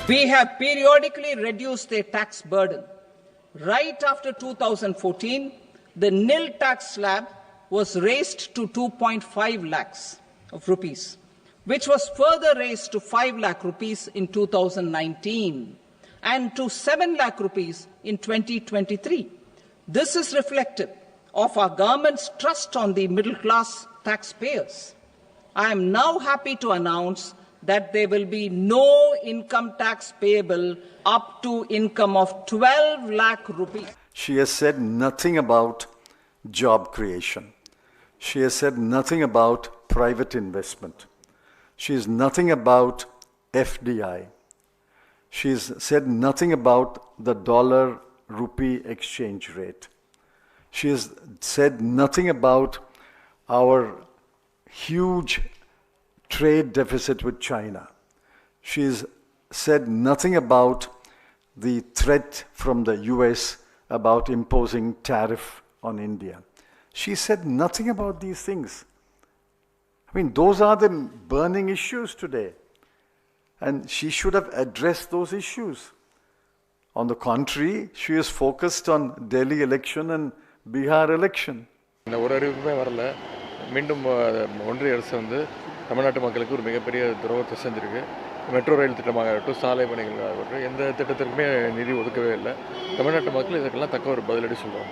We have periodically reduced their tax burden. Right after 2014, the nil tax slab was raised to 2.5 lakhs of rupees, which was further raised to 5 lakh rupees in 2019 and to 7 lakh rupees in 2023. This is reflective of our government's trust on the middle class taxpayers. I am now happy to announce that there will be no income tax payable up to income of 12 lakh rupees. She has said nothing about job creation. She has said nothing about private investment. She has nothing about FDI. She has said nothing about the dollar-rupee exchange rate. She has said nothing about our huge trade deficit with China. She has said nothing about the threat from the US about imposing tariff on India. She said nothing about these things. I mean, those are the burning issues today. And she should have addressed those issues. On the contrary, she is focused on Delhi election and Bihar election. ஒரு அறிவிப்புமே வரல. மீண்டும் ஒன்றிய அரசு வந்து தமிழ்நாட்டு மக்களுக்கு ஒரு மிகப்பெரிய துரோகத்தை செஞ்சிருக்கு. மெட்ரோ ரயில் திட்டமாகட்டும், சாலை பணிகள் ஆகட்டும், எந்த திட்டத்திற்குமே நிதி ஒதுக்கவே இல்லை. தமிழ்நாட்டு மக்கள் இதுக்கெல்லாம் தக்க ஒரு பதிலடி சொல்கிறாங்க.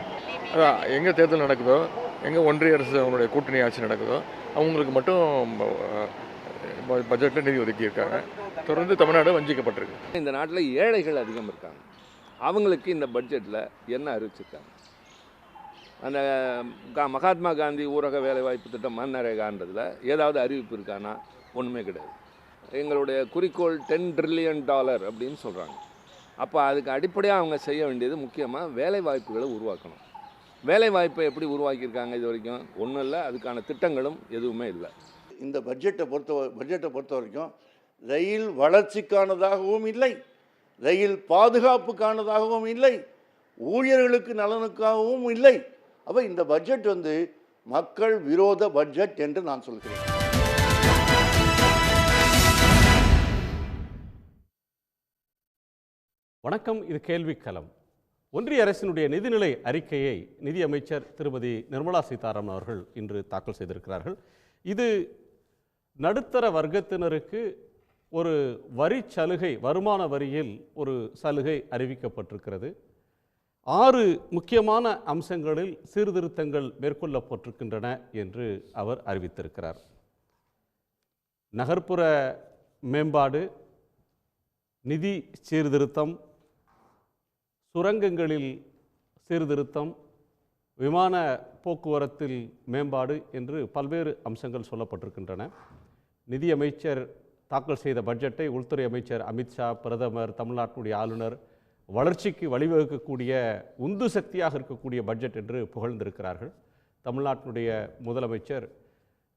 அதான் எங்கே தேர்தல் நடக்குதோ, எங்கே ஒன்றிய அரசு அவங்களுடைய கூட்டணி ஆட்சி நடக்குதோ, அவங்களுக்கு மட்டும் பட்ஜெட்டில் நிதி ஒதுக்கியிருக்காங்க. தொடர்ந்து தமிழ்நாடு வஞ்சிக்கப்பட்டிருக்கு. இந்த நாட்டில் ஏழைகள் அதிகம் இருக்காங்க. அவங்களுக்கு இந்த பட்ஜெட்டில் என்ன அறிவிச்சிருக்காங்க? அந்த மகாத்மா காந்தி ஊரக வேலைவாய்ப்பு திட்டம் மன்ரேகான்றதில் ஏதாவது அறிவிப்பு இருக்கானா? ஒன்றுமே கிடையாது. எங்களுடைய குறிக்கோள் $10 trillion அப்படின்னு சொல்கிறாங்க. அப்போ அதுக்கு அடிப்படையாக அவங்க செய்ய வேண்டியது முக்கியமாக வேலை வாய்ப்புகளை உருவாக்கணும். வேலை வாய்ப்பை எப்படி உருவாக்கியிருக்காங்க இது வரைக்கும்? ஒன்றும் இல்லை. அதுக்கான திட்டங்களும் எதுவுமே இல்லை. இந்த பட்ஜெட்டை பொறுத்த வரைக்கும் ரயில் வளர்ச்சிக்கானதாகவும் இல்லை, ரயில் பாதுகாப்புக்கானதாகவும் இல்லை, ஊழியர்களுக்கு நலனுக்காகவும் இல்லை. அப்போ இந்த பட்ஜெட் வந்து மக்கள் விரோத பட்ஜெட் என்று நான் சொல்கிறேன். வணக்கம், இது கேள்விக்களம். ஒன்றிய அரசினுடைய நிதிநிலை அறிக்கையை நிதியமைச்சர் திருமதி நிர்மலா சீதாராமன் அவர்கள் இன்று தாக்கல் செய்திருக்கிறார்கள். இது நடுத்தர வர்க்கத்தினருக்கு ஒரு வரி சலுகை, வருமான வரியில் ஒரு சலுகை அறிவிக்கப்பட்டிருக்கிறது. 6 முக்கியமான அம்சங்களில் சீர்திருத்தங்கள் மேற்கொள்ளப்பட்டிருக்கின்றன என்று அவர் அறிவித்திருக்கிறார். நகர்ப்புற மேம்பாடு, நிதி சீர்திருத்தம், சுரங்கங்களில் சீர்திருத்தம், விமான போக்குவரத்தில் மேம்பாடு என்று பல்வேறு அம்சங்கள் சொல்லப்பட்டிருக்கின்றன. நிதியமைச்சர் தாக்கல் செய்த பட்ஜெட்டை உள்துறை அமைச்சர் அமித்ஷா, பிரதமர், தமிழ்நாட்டுடைய ஆளுநர் வளர்ச்சிக்கு வழிவகுக்கக்கூடிய உந்து சக்தியாக இருக்கக்கூடிய பட்ஜெட் என்று புகழ்ந்திருக்கிறார்கள். தமிழ்நாட்டினுடைய முதலமைச்சர்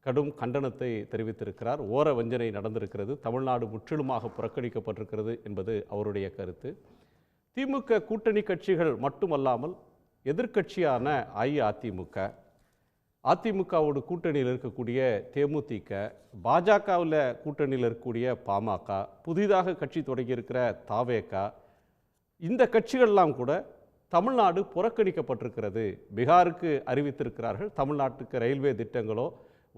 கடும் கண்டனத்தை தெரிவித்திருக்கிறார். ஓர வஞ்சனை நடந்திருக்கிறது, தமிழ்நாடு முற்றிலுமாக புறக்கணிக்கப்பட்டிருக்கிறது என்பது அவருடைய கருத்து. திமுக கூட்டணி கட்சிகள் மட்டுமல்லாமல் எதிர்க்கட்சியான அஇஅதிமுக, அதிமுகவோடு கூட்டணியில் இருக்கக்கூடிய தேமுதிக, பாஜகவில் கூட்டணியில் இருக்கக்கூடிய பாமக, புதிதாக கட்சி தொடங்கியிருக்கிற தாவேகா, இந்த கட்சிகள்லாம் கூட தமிழ்நாடு புறக்கணிக்கப்பட்டிருக்கிறது. பீகாருக்கு அறிவித்திருக்கிறார்கள், தமிழ்நாட்டுக்கு ரயில்வே திட்டங்களோ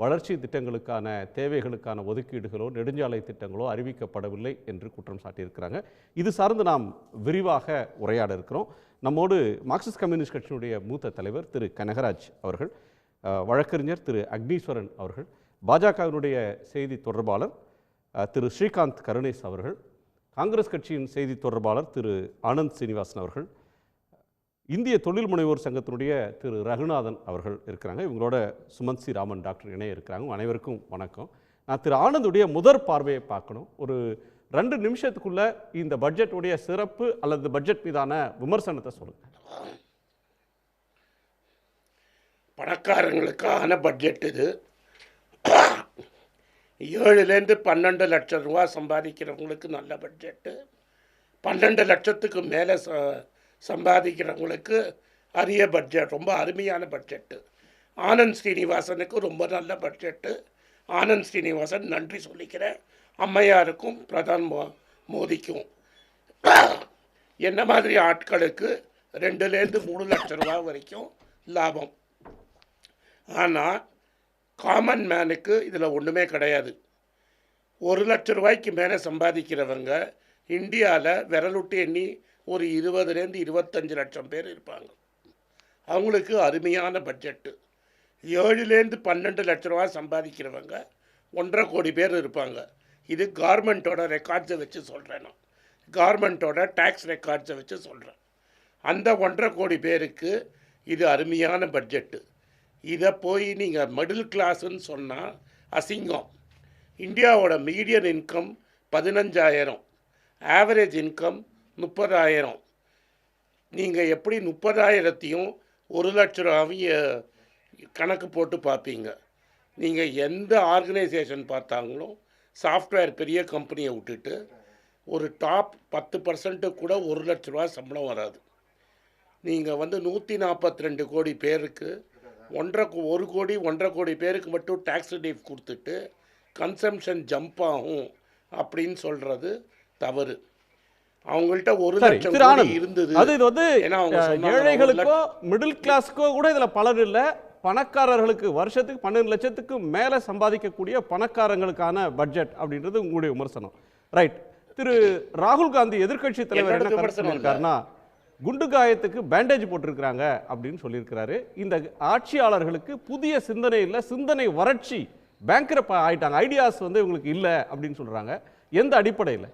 வளர்ச்சி திட்டங்களுக்கான தேவைகளுக்கான ஒதுக்கீடுகளோ நெடுஞ்சாலை திட்டங்களோ அறிவிக்கப்படவில்லை என்று குற்றம் சாட்டியிருக்கிறாங்க. இது சார்ந்து நாம் விரிவாக உரையாட இருக்கிறோம். நம்மோடு மார்க்சிஸ்ட் கம்யூனிஸ்ட் கட்சியினுடைய மூத்த தலைவர் திரு கனகராஜ் அவர்கள், வழக்கறிஞர் திரு அக்னீஸ்வரன் அவர்கள், பாஜகவினுடைய செய்தி தொடர்பாளர் திரு ஸ்ரீகாந்த் கருணேஸ் அவர்கள், காங்கிரஸ் கட்சியின் செய்தி தொடர்பாளர் திரு ஆனந்த் சீனிவாசன் அவர்கள், இந்திய தொழில் முனைவோர் சங்கத்தினுடைய திரு ரகுநாதன் அவர்கள் இருக்கிறாங்க. இவங்களோட சுமந்த் சி ராமன் டாக்டர் இணைய இருக்கிறாங்க. அனைவருக்கும் வணக்கம். நான் திரு ஆனந்துடைய முதற் பார்வையை பார்க்கணும். ஒரு 2 நிமிஷத்துக்குள்ள இந்த பட்ஜெட்டுடைய சிறப்பு அல்லது பட்ஜெட் மீதான விமர்சனத்தை சொல்லுங்க. பணக்காரங்களுக்கான பட்ஜெட் இது. 7லேருந்து 12 லட்சம் ரூபா சம்பாதிக்கிறவங்களுக்கு நல்ல பட்ஜெட்டு, 12 லட்சத்துக்கு மேலே சம்பாதிக்கிறவங்களுக்கு அரிய பட்ஜெட், ரொம்ப அருமையான பட்ஜெட்டு. ஆனந்த் ஸ்ரீனிவாசனுக்கு ரொம்ப நல்ல பட்ஜெட்டு. ஆனந்த் ஸ்ரீனிவாசன் நன்றி சொல்லிக்கிறேன். அம்மையாருக்கும் பிரதான் மோடிக்கும் என்ன மாதிரி ஆட்களுக்கு 2லேருந்து 3 லட்சம் ரூபா வரைக்கும் லாபம். ஆனால் காமன் மேனுக்கு இதில் ஒன்றுமே கிடையாது. 1 லட்சம் ரூபாய்க்கு மேலே சம்பாதிக்கிறவங்க இந்தியாவில் விரலுட்டு எண்ணி ஒரு 20லேருந்து 25 லட்சம் பேர் இருப்பாங்க. அவங்களுக்கு அருமையான பட்ஜெட்டு. 7லேருந்து 12 லட்ச ரூபா சம்பாதிக்கிறவங்க 1.5 கோடி பேர் இருப்பாங்க. இது கவர்மெண்ட்டோட ரெக்கார்ட்ஸை வச்சு சொல்கிறேன். நான் கவர்மெண்ட்டோட டேக்ஸ் ரெக்கார்ட்ஸை வச்சு சொல்கிறேன். அந்த 1.5 கோடி பேருக்கு இது அருமையான பட்ஜெட்டு. இதை போய் நீங்கள் மிடில் கிளாஸுன்னு சொன்னால் அசிங்கம். இந்தியாவோட மீடியன் இன்கம் 15,000, ஆவரேஜ் இன்கம் 30,000. நீங்கள் எப்படி 30,000த்தையும் 1 லட்ச ரூபாவையும் கணக்கு போட்டு பார்ப்பீங்க? நீங்கள் எந்த ஆர்கனைசேஷன் பார்த்தாங்களும் சாஃப்ட்வேர் பெரிய கம்பெனியை விட்டுட்டு ஒரு டாப் 10% கூட 1 லட்ச ரூபா சம்பளம் வராது. நீங்கள் 142 கோடி பேருக்கு 1 கோடி 1.5 கோடி பேருக்கு மட்டும் டேக்ஸ் ரிலீஃப் கொடுத்துட்டு கன்சம்ஷன் ஜம்ப் ஆகும் அப்படின்னு சொல்கிறது தவறு. அவங்கள்ட்ட 1 லட்சம் கோடி இருந்தது. அது இது வந்து ஏழைகளுக்கோ மிடில் கிளாஸ்க்கோ கூட இதில் பலர் இல்லை. பணக்காரர்களுக்கு வருஷத்துக்கு 12 லட்சத்துக்கு மேலே சம்பாதிக்கக்கூடிய பணக்காரங்களுக்கான பட்ஜெட் அப்படின்றது உங்களுடைய விமர்சனம். ரைட். திரு ராகுல் காந்தி எதிர்க்கட்சி தலைவர் என்ன கருத்து சொல்லியிருக்காருன்னா, குண்டு காயத்துக்கு பேண்டேஜ் போட்டிருக்கிறாங்க அப்படின்னு சொல்லியிருக்கிறாரு. இந்த ஆட்சியாளர்களுக்கு புதிய சிந்தனை இல்லை, சிந்தனை வறட்சி, பேங்க்ரப்ட் ஆயிட்டாங்க, ஐடியாஸ் இவங்களுக்கு இல்லை அப்படின்னு சொல்றாங்க. எந்த அடிப்படையில்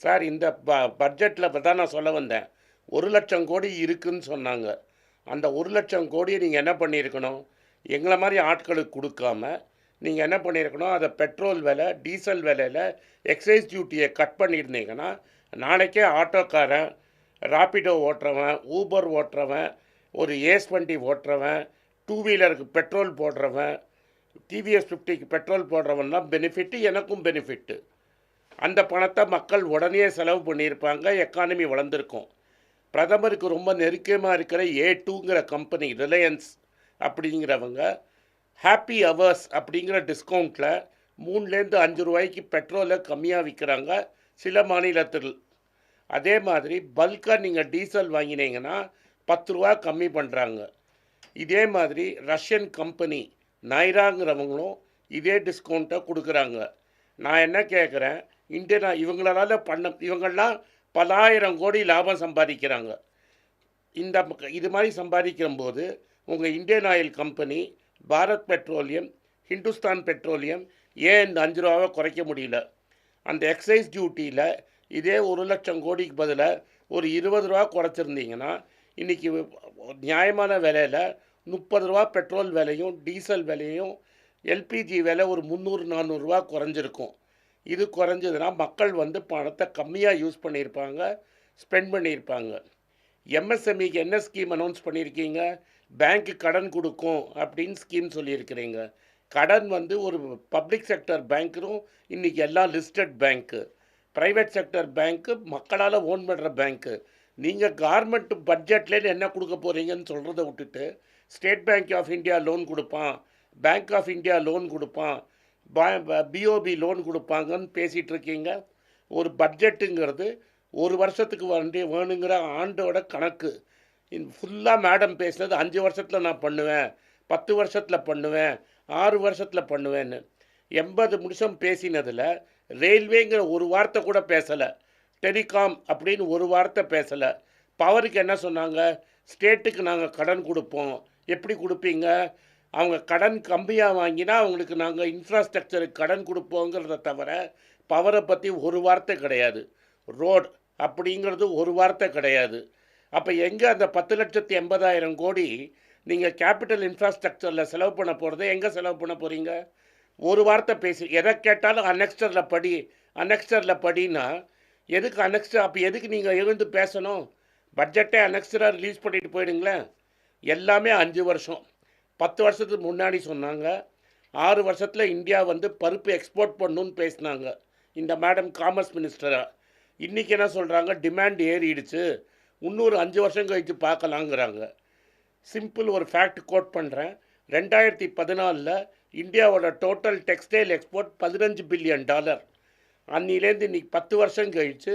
சார்? இந்த பட்ஜெட்டில் தான் நான் சொல்ல வந்தேன். 1 லட்சம் கோடி இருக்குன்னு சொன்னாங்க. அந்த 1 லட்சம் கோடியை நீங்கள் என்ன பண்ணியிருக்கணும்? எங்களை மாதிரி ஆட்களுக்கு கொடுக்காம நீங்கள் என்ன பண்ணியிருக்கணும்? அதை பெட்ரோல் விலை, டீசல் விலையில் எக்ஸைஸ் டியூட்டியை கட் பண்ணியிருந்தீங்கன்னா நாளைக்கே ஆட்டோக்காரன், ராப்பிடோ ஓட்டுறவன், ஊபர் ஓட்டுறவன், ஒரு ஏஸ்20 ஓட்டுறவன், 2 வீலருக்கு பெட்ரோல் போடுறவன், டிவிஎஸ் 50க்கு பெட்ரோல் போடுறவன்லாம் பெனிஃபிட்டு, எனக்கும் பெனிஃபிட்டு. அந்த பணத்தை மக்கள் உடனே செலவு பண்ணியிருப்பாங்க, எக்கானமி வளர்ந்துருக்கும். பிரதமருக்கு ரொம்ப நெருக்கமாக இருக்கிற A2ங்கிற கம்பெனி, ரிலையன்ஸ் அப்படிங்கிறவங்க ஹாப்பி ஹவர்ஸ் அப்படிங்கிற டிஸ்கவுண்ட்டில் 3லேருந்து 5 ரூபாய்க்கு பெட்ரோலை கம்மியாக விற்கிறாங்க சில மாநிலத்தில். அதே மாதிரி பல்காக நீங்கள் டீசல் வாங்கினீங்கன்னா 10 ரூபா கம்மி பண்ணுறாங்க. இதே மாதிரி ரஷ்யன் கம்பெனி நைராங்கிறவங்களும் இதே டிஸ்கவுண்ட்டை கொடுக்குறாங்க. நான் என்ன கேட்குறேன், இவங்களாம் பல ஆயிரம் கோடி லாபம் சம்பாதிக்கிறாங்க. இது மாதிரி சம்பாதிக்கும்போது உங்கள் Indian oil company, Bharat petroleum, Hindustan petroleum ஏன் இந்த 5 ரூபாவை குறைக்க முடியல? அந்த எக்ஸைஸ் டியூட்டியில் இதே 1 லட்சம் கோடிக்கு பதிலாக ஒரு 20 ரூபா குறைச்சிருந்தீங்கன்னா இன்றைக்கி நியாயமான விலையில் 30 ரூபா பெட்ரோல் விலையும் டீசல் விலையும் எல்பிஜி விலை ஒரு 300-400 ரூபா குறைஞ்சிருக்கும். இது குறைஞ்சதுன்னா மக்கள் பணத்தை கம்மியாக யூஸ் பண்ணியிருப்பாங்க, ஸ்பெண்ட் பண்ணியிருப்பாங்க. எம்எஸ்எம்இக்கு என்ன ஸ்கீம் அனௌன்ஸ் பண்ணியிருக்கீங்க? பேங்க்கு கடன் கொடுக்கும் அப்படின்னு ஸ்கீம் சொல்லியிருக்கிறீங்க. கடன் ஒரு பப்ளிக் செக்டர் பேங்க்கும் இன்றைக்கி எல்லாம் லிஸ்டட் பேங்க்கு, ப்ரைவேட் செக்டர் பேங்க்கு, மக்களால் ஓன் பண்ணுற பேங்க்கு. நீங்கள் கவர்மெண்ட் பட்ஜெட்லேருந்து என்ன கொடுக்க போகிறீங்கன்னு சொல்கிறத விட்டுட்டு State Bank of India loan கொடுப்பான், பேங்க் ஆஃப் இந்தியா லோன் கொடுப்பான், பிஓபி லோன் கொடுப்பாங்கன்னு பேசிகிட்டு இருக்கீங்க. ஒரு பட்ஜெட்டுங்கிறது ஒரு வருஷத்துக்கு வேணுங்கிற ஆண்டோட கணக்கு. ஃபுல்லாக மேடம் பேசினது 5 வருஷத்தில் நான் பண்ணுவேன், 10 வருஷத்தில் பண்ணுவேன், 6 வருஷத்தில் பண்ணுவேன்னு. 80 நிமிஷம் பேசினதில் ரயில்வேங்கிற ஒரு வார்த்தை கூட பேசலை, டெலிகாம் அப்படின்னு ஒரு வார்த்தை பேசலை. பவருக்கு என்ன சொன்னாங்க? ஸ்டேட்டுக்கு நாங்கள் கடன் கொடுப்போம். எப்படி கொடுப்பீங்க? அவங்க கடன் கம்மியாக வாங்கினா அவங்களுக்கு நாங்கள் இன்ஃப்ராஸ்ட்ரக்சருக்கு கடன் கொடுப்போங்கிறத தவிர பவரை பற்றி ஒரு வார்த்தை கிடையாது. ரோடு அப்படிங்கிறது ஒரு வார்த்தை கிடையாது. அப்போ எங்கே அந்த 10,80,000 கோடி நீங்கள் கேபிட்டல் இன்ஃப்ராஸ்ட்ரக்சரில் செலவு பண்ண போகிறத எங்கே செலவு பண்ண போகிறீங்க? ஒரு வார்த்தை பேசி எதை கேட்டாலும் அனெக்ஸ்டரில் படின்னா எதுக்கு அனெக்ஸ்டர்? அப்போ எதுக்கு நீங்கள் எழுந்து பேசணும்? பட்ஜெட்டை அனெக்ஸ்டராக ரிலீஸ் பண்ணிட்டு போயிடுங்களேன். எல்லாமே 5 வருஷம். 10 வருஷத்துக்கு முன்னாடி சொன்னாங்க 6 வருஷத்தில் இந்தியா பருப்பு எக்ஸ்போர்ட் பண்ணணுன்னு பேசினாங்க இந்த மேடம் காமர்ஸ் மினிஸ்டராக. இன்றைக்கி என்ன சொல்கிறாங்க? டிமாண்ட் ஏறிடுச்சு, இன்னொரு 5 வருஷம் கழித்து பார்க்கலாங்கிறாங்க. சிம்பிள் ஒரு ஃபேக்ட் கோட் பண்ணுறேன். 2014 இந்தியாவோட டோட்டல் டெக்ஸ்டைல் எக்ஸ்போர்ட் $15 பில்லியன். அன்னிலேருந்து இன்றைக்கி 10 வருஷம் கழித்து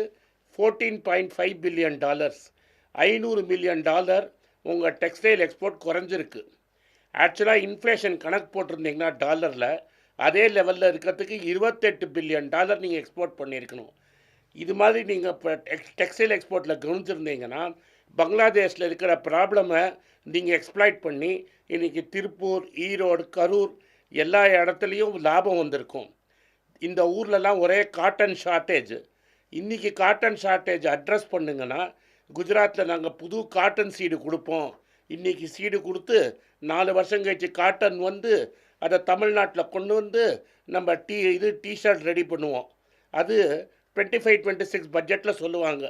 $14.5 பில்லியன், $500 மில்லியன் உங்கள் டெக்ஸ்டைல் எக்ஸ்போர்ட் குறைஞ்சிருக்கு. ஆக்சுவலாக இன்ஃப்ளேஷன் கணக்கு போட்டிருந்தீங்கன்னா டாலரில் அதே லெவலில் இருக்கிறதுக்கு $28 பில்லியன் நீங்கள் எக்ஸ்போர்ட் பண்ணியிருக்கணும். இது மாதிரி நீங்கள் இப்போ டெக்ஸ்டைல் எக்ஸ்போர்ட்டில் கவனிச்சிருந்தீங்கன்னா பங்களாதேஷில் இருக்கிற ப்ராப்ளமை நீங்கள் எக்ஸ்ப்ளாய்ட் பண்ணி இன்றைக்கி திருப்பூர், ஈரோடு, கரூர் எல்லா இடத்துலையும் லாபம் வந்திருக்கும். இந்த ஊர்லலாம் ஒரே காட்டன் ஷார்ட்டேஜ். இன்றைக்கி காட்டன் ஷார்ட்டேஜ் அட்ரஸ் பண்ணுங்கன்னா குஜராத்தில் நாங்கள் புது காட்டன் சீடு கொடுப்போம். இன்றைக்கி சீடு கொடுத்து 4 வருஷம் கழிச்சு காட்டன் வந்து அதை தமிழ்நாட்டில் கொண்டு வந்து நம்ம டிஷர்ட் ரெடி பண்ணுவோம். அது 25-26 பட்ஜெட்டில் சொல்லுவாங்க.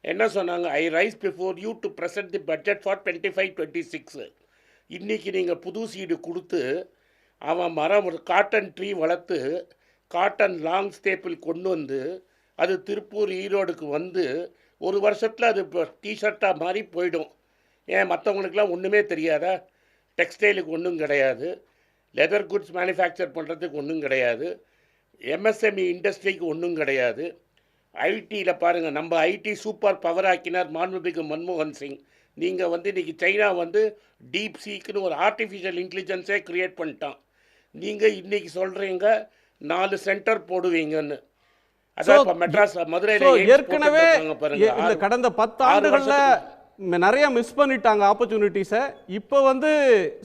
என்ன சொன்னாங்க? I rise before you to present the budget for 25-26. இன்றைக்கி நீங்கள் புது சீடு கொடுத்து அவன் ஒரு காட்டன் ட்ரீ வளர்த்து காட்டன் லாங் ஸ்டேப்பிள் கொண்டு வந்து அது திருப்பூர், ஈரோடுக்கு வந்து 1 வருஷத்தில் அது இப்போ டிஷர்ட்டாக மாறி போயிடும். ஏன் மற்றவங்களுக்கெல்லாம் ஒன்றுமே தெரியாதா? டெக்ஸ்டைலுக்கு ஒன்றும் கிடையாது, லெதர் குட்ஸ் மேனுஃபேக்சர் பண்ணுறதுக்கு ஒன்றும் கிடையாது, எம்எஸ்எம்இ இண்டஸ்ட்ரிக்கு ஒன்றும் கிடையாது. ஐடியில் பாருங்கள், நம்ம ஐடி சூப்பர் பவர் ஆக்கினார் மாண்புமிகு மன்மோகன் சிங். நீங்கள் வந்து இன்றைக்கி சைனா வந்து டீப் சீக்குன்னு ஒரு ஆர்டிஃபிஷியல் இன்டெலிஜென்ஸே க்ரியேட் பண்ணிட்டான். நீங்கள் இன்றைக்கி சொல்கிறீங்க 4 சென்டர் போடுவீங்கன்னு. அதான் இப்போ மெட்ராஸ், மதுரையில் ஏற்கனவே இந்த கடந்த 10 ஆண்டுகளில் நிறைய மிஸ் பண்ணிட்டாங்க ஆப்பர்ச்சுனிட்டிஸை. இப்போ வந்து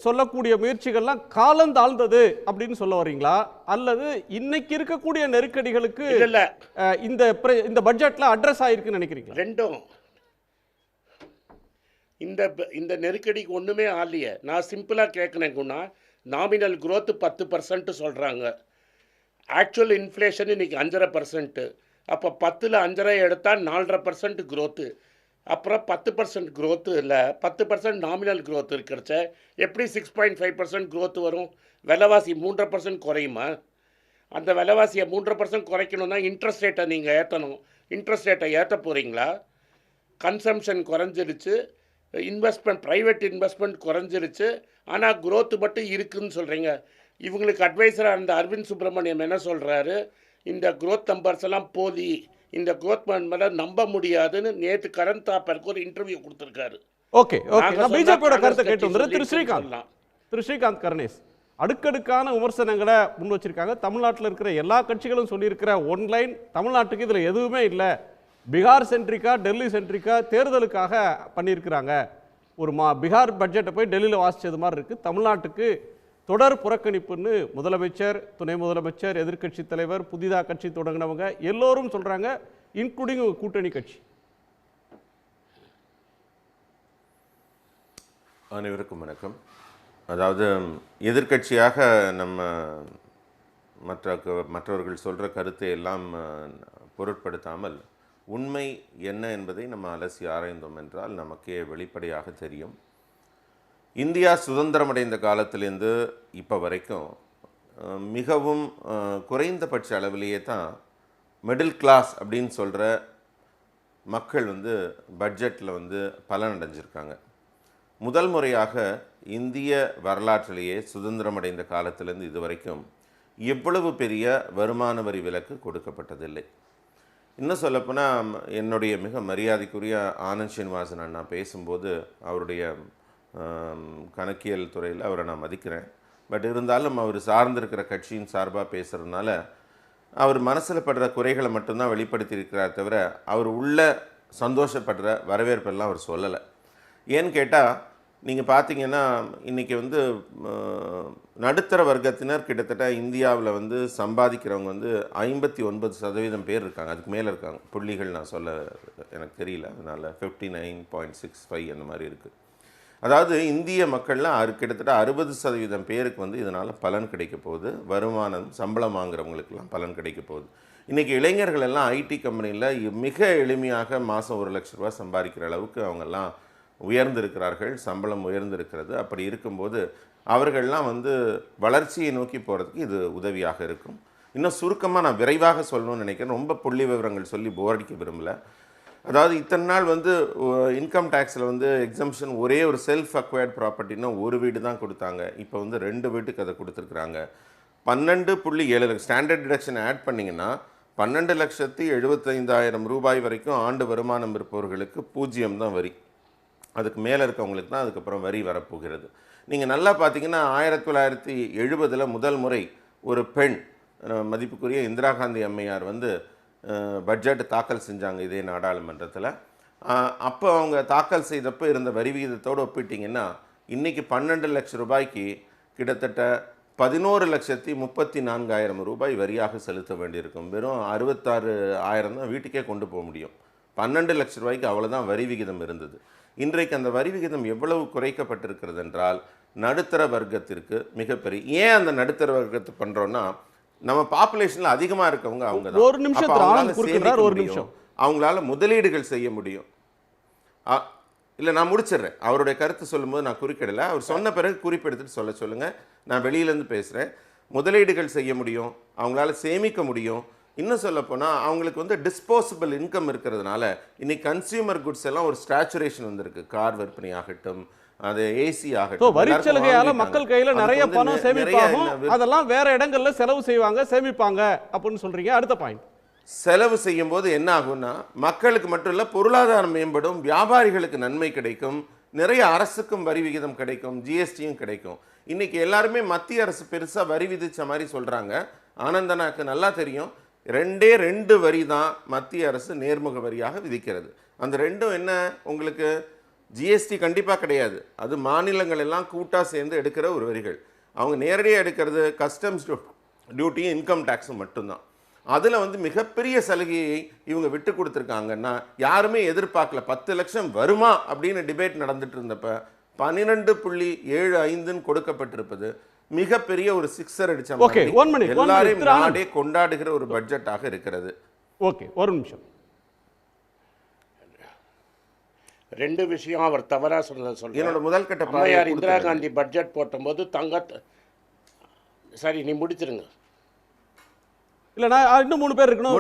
சொல்லக்கூடிய முயற்சிகள்லாம் காலம் தாழ்ந்தது அப்படின்னு சொல்ல வரீங்களா, அல்லது இன்னைக்கு இருக்கக்கூடிய நெருக்கடிகளுக்கு இல்லை இந்த பட்ஜெட்ல அட்ரஸ் ஆயிருக்குன்னு நினைக்கிறீங்களா? ரெண்டும். இந்த நெருக்கடிக்கு ஒன்றுமே ஆகலையே. நான் சிம்பிளாக கேட்குறேன்னா, நாமினல் growth 10% சொல்கிறாங்க. ஆக்சுவல் இன்ஃப்ளேஷன் இன்றைக்கி 5.5%. அப்போ 10ல் 5.5 எடுத்தால் 4.5% growth. அப்புறம் 10% growth இல்லை, 10% நாமினல் growth இருக்கிறச்ச எப்படி 6.5% growth வரும்? விலைவாசி 3% குறையுமா? அந்த விலைவாசியை 3% குறைக்கணும்னா இன்ட்ரெஸ்ட் ரேட்டை நீங்கள் ஏற்றணும். இன்ட்ரெஸ்ட் ரேட்டை ஏற்ற போகிறீங்களா? கன்சம்ஷன் குறைஞ்சிருச்சு, ப்ரைவேட் இன்வெஸ்ட்மெண்ட் குறைஞ்சிருச்சு, ஆனால் growth மட்டும் இருக்குதுன்னு சொல்கிறீங்க. இவங்களுக்கு அட்வைசராக இருந்த அரவிந்த் சுப்ரமணியம் என்ன சொல்கிறாரு? இந்த growth நம்பர்ஸ் எல்லாம் போதி, இந்த growth மேலே நம்ப முடியாதுன்னு நேற்று கரண் தாப்பருக்கு ஒரு இன்டர்வியூ கொடுத்துருக்காரு. ஓகே ஓகே, நான் பிஜேபியோட கருத்தை கேட்டு வந்துடுறேன். திரு ஸ்ரீகாந்த் கருணேஷ் அடுக்கடுக்கான விமர்சனங்களை முன் வச்சிருக்காங்க. தமிழ்நாட்டில் இருக்கிற எல்லா கட்சிகளும் சொல்லியிருக்கிற ஒன்லைன், தமிழ்நாட்டுக்கு இதில் எதுவுமே இல்லை, பீகார் சென்ட்ரிக்கா டெல்லி சென்ட்ரிக்கா தேர்தலுக்காக பண்ணியிருக்கிறாங்க. ஒரு பீகார் பட்ஜெட்டை போய் டெல்லியில் வாசித்தது மாதிரி இருக்குது. தமிழ்நாட்டுக்கு தொடர் புறக்கணிப்புன்னு முதலமைச்சர், துணை முதலமைச்சர், எதிர்க்கட்சி தலைவர், புதிதாக கட்சி தொடங்கினவங்க எல்லோரும் சொல்கிறாங்க, இன்க்ளூடிங் கூட்டணி கட்சி. அனைவருக்கும் வணக்கம். அதாவது எதிர்க்கட்சியாக நம்ம மற்றவர்கள் சொல்கிற கருத்தை எல்லாம் பொருட்படுத்தாமல் உண்மை என்ன என்பதை நம்ம அலசி ஆராய்ந்தோம் என்றால் நமக்கே வெளிப்படையாக தெரியும். இந்தியா சுதந்திரமடைந்த காலத்திலேருந்து இப்போ வரைக்கும் மிகவும் குறைந்தபட்ச அளவிலேயே தான் மிடில் கிளாஸ் அப்படின்னு சொல்கிற மக்கள் வந்து பட்ஜெட்டில் வந்து பலனடைஞ்சிருக்காங்க. முதல் முறையாக இந்திய வரலாற்றிலேயே சுதந்திரமடைந்த காலத்திலேருந்து இது வரைக்கும் இவ்வளவு பெரிய வருமான வரி விலக்கு கொடுக்கப்பட்டதில்லை. இன்னும் சொல்லப்போனால் என்னுடைய மிக மரியாதைக்குரிய ஆனந்த் ஸ்ரீனிவாசன் அண்ணா பேசும்போது அவருடைய கணக்கியல் துறையில் அவரை நான் மதிக்கிறேன். பட் இருந்தாலும் அவர் சார்ந்திருக்கிற கட்சியின் சார்பாக பேசுகிறதுனால அவர் மனசில் படுற குறைகளை மட்டும்தான் வெளிப்படுத்தியிருக்கிறார் தவிர அவர் உள்ள சந்தோஷப்படுற வரவேற்பெல்லாம் அவர் சொல்லலை. ஏன்னு கேட்டால் நீங்கள் பார்த்தீங்கன்னா இன்றைக்கி வந்து நடுத்தர வர்க்கத்தினர் கிட்டத்தட்ட இந்தியாவில் வந்து சம்பாதிக்கிறவங்க வந்து 59% பேர் இருக்காங்க, அதுக்கு மேலே இருக்காங்க. புள்ளிகள் நான் சொல்ல எனக்கு தெரியல, அதனால் 59.65 அந்த மாதிரி இருக்குது. அதாவது இந்திய மக்கள்லாம் கிட்டத்தட்ட 60% பேருக்கு வந்து இதனால் பலன் கிடைக்க போகுது. வருமானம், சம்பளம் வாங்குறவங்களுக்கெல்லாம் பலன் கிடைக்க போகுது. இன்றைக்கி இளைஞர்கள் எல்லாம் ஐடி கம்பெனியில் மிக எளிமையாக மாதம் 1 லட்ச ரூபா சம்பாதிக்கிற அளவுக்கு அவங்கெல்லாம் உயர்ந்திருக்கிறார்கள், சம்பளம் உயர்ந்திருக்கிறது. அப்படி இருக்கும்போது அவர்கள்லாம் வந்து வளர்ச்சியை நோக்கி போகிறதுக்கு இது உதவியாக இருக்கும். இன்னும் சுருக்கமாக நான் விரைவாக சொல்லணும்னு நினைக்கிறேன், ரொம்ப புள்ளி விவரங்கள் சொல்லி போரடிக்க விரும்பலை. அதாவது இத்தனை நாள் வந்து இன்கம் டேக்ஸில் வந்து எக்ஸம்ஷன் ஒரே ஒரு செல்ஃப் அக்வயர்ட் ப்ராப்பர்ட்டின்னா ஒரு வீடு தான் கொடுத்தாங்க. இப்போ வந்து 2 வீட்டுக்கு அதை கொடுத்துருக்குறாங்க. 12.7 ஸ்டாண்டர்ட் டிடக்ஷன் ஆட் பண்ணிங்கன்னா 12,75,000 ரூபாய் வரைக்கும் ஆண்டு வருமானம் இருப்பவர்களுக்கு 0 தான் வரி. அதுக்கு மேலே இருக்கவங்களுக்கு தான் அதுக்கப்புறம் வரி வரப்போகிறது. நீங்கள் நல்லா பார்த்தீங்கன்னா 1970 முதல் முறை ஒரு பெண், மதிப்புக்குரிய இந்திரா காந்தி அம்மையார் வந்து பட்ஜெட் தாக்கல் செஞ்சாங்க இதே நாடாளுமன்றத்தில். அப்போ அவங்க தாக்கல் செய்தப்போ இருந்த வரி விகிதத்தோடு ஒப்பிட்டிங்கன்னா இன்றைக்கி 12 லட்சம் ரூபாய்க்கு கிட்டத்தட்ட 11,34,000 ரூபாய் வரியாக செலுத்த வேண்டியிருக்கும். வெறும் 66,000 தான் வீட்டுக்கே கொண்டு போக முடியும். 12 லட்சம் ரூபாய்க்கு அவ்வளோதான் வரி விகிதம் இருந்தது. இன்றைக்கு அந்த வரி விகிதம் எவ்வளவு குறைக்கப்பட்டிருக்கிறது என்றால் நடுத்தர வர்க்கத்திற்கு மிகப்பெரிய. ஏன் அந்த நடுத்தர வர்க்கத்தை பண்ணுறோன்னா, நம்ம பாப்புலேஷனில் அதிகமாக இருக்கவங்க அவங்க தான். ஒரு நிமிஷம் அவங்களால முதலீடுகள் செய்ய முடியும். இல்லை, நான் முடிச்சிடுறேன். அவருடைய கருத்து சொல்லும்போது நான் குறுக்கிடலை. அவர் சொன்ன பிறகு குறிப்பெடுத்துட்டு சொல்ல சொல்லுங்கள். நான் வெளியிலேருந்து பேசுகிறேன். முதலீடுகள் செய்ய முடியும், அவங்களால சேமிக்க முடியும். இன்னும் சொல்லப்போனால் அவங்களுக்கு வந்து டிஸ்போசபிள் இன்கம் இருக்கிறதுனால இன்னைக்கு கன்சியூமர் குட்ஸ் எல்லாம் ஒரு ஸ்டாச்சுரேஷன் வந்திருக்கு. கார் விற்பனை ஆகட்டும், அது ஏசி ஆகட்டும், வரிச்சலுகையால மக்கள் கையில நிறைய பணம் சேமிப்பாகும். அதெல்லாம் வேற இடங்கள்ல செலவு செய்வாங்க, சேமிப்பாங்க அப்படின்னு சொல்றீங்க. அடுத்த பாயிண்ட், செலவு செய்யும் போது என்ன ஆகும்னா மக்களுக்கு மட்டும் இல்லை, பொருளாதாரம் மேம்படும், வியாபாரிகளுக்கு நன்மை கிடைக்கும், நிறைய அரசுக்கும் வரி விகிதம் கிடைக்கும், ஜிஎஸ்டியும் கிடைக்கும். இன்னைக்கு எல்லாருமே மத்திய அரசு பெருசாக வரி விதிச்ச மாதிரி சொல்கிறாங்க. ஆனந்தனாக்கு நல்லா தெரியும், 2 வரி தான் மத்திய அரசு நேர்முக வரியாக விதிக்கிறது. அந்த ரெண்டும் என்ன, உங்களுக்கு ஜிஎஸ்டி கண்டிப்பாக கிடையாது. அது மாநிலங்கள் எல்லாம் கூட்டாக சேர்ந்து எடுக்கிற ஒரு வரிகள். அவங்க நேரடியாக எடுக்கிறது கஸ்டம்ஸ் டியூட்டியும் இன்கம் டேக்ஸும் மட்டும்தான். அதில் வந்து மிகப்பெரிய சலுகையை இவங்க விட்டு கொடுத்துருக்காங்கன்னா யாருமே எதிர்பார்க்கல. 10 லட்சம் வருமா அப்படின்னு டிபேட் நடந்துட்டு இருந்தப்ப 12.75 கொடுக்கப்பட்டிருப்பது மிகப்பெரிய ஒரு சிக்ஸர் அடிச்ச மாதிரி எல்லாரையும் நாடே கொண்டாடுகிற ஒரு பட்ஜெட்டாக இருக்கிறது. ஓகே, ஒரு நிமிஷம். 2 விஷயம் அவர் தவறா சொல்ல. என்னோட முதல் கட்ட அம்மையார் இந்திரா காந்தி பட்ஜெட் போட்டபோது சரி, நீ முடிச்சிருங்க. இல்ல, நான் இன்னும் 3 பேர் இருக்கணும்.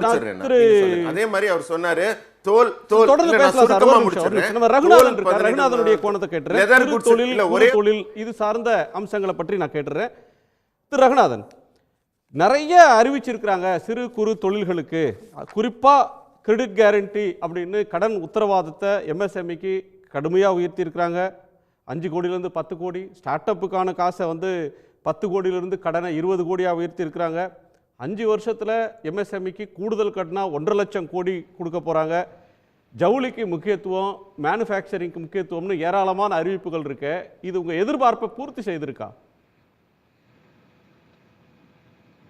அதே மாதிரி அவர் சொன்னாரு தொடர்ந்து பேசலாம் சார். நம்ம ரகுநாதன் இருக்கார், ரகுநாதனுடைய கோணத்தை கேட்டுறேன். ஒரே தொழில் இது சார்ந்த அம்சங்களை பற்றி நான் கேட்டுறேன். திரு ரகுநாதன், நிறைய அறிவிச்சிருக்கிறாங்க சிறு குறு தொழில்களுக்கு, குறிப்பா கிரெடிட் கேரண்டி அப்படின்னு கடன் உத்தரவாதத்தை எம்எஸ்எம்இக்கு கடுமையாக உயர்த்தி இருக்கிறாங்க. 5 கோடியிலிருந்து 10 கோடி, ஸ்டார்ட் அப்புக்கான காசை வந்து 10 கோடியிலிருந்து கடனை 20 கோடியாக உயர்த்தி இருக்கிறாங்க. 5 வருஷத்தில் எம்எஸ்எம்இக்கு கூடுதல் கட்டினா 1.5 லட்சம் கோடி கொடுக்க போகிறாங்க. ஜவுளிக்கு முக்கியத்துவம், மேனுஃபேக்சரிங்க்கு முக்கியத்துவம்னு ஏராளமான அறிவிப்புகள் இருக்கு. இது உங்கள் எதிர்பார்ப்பை பூர்த்தி செய்திருக்கா?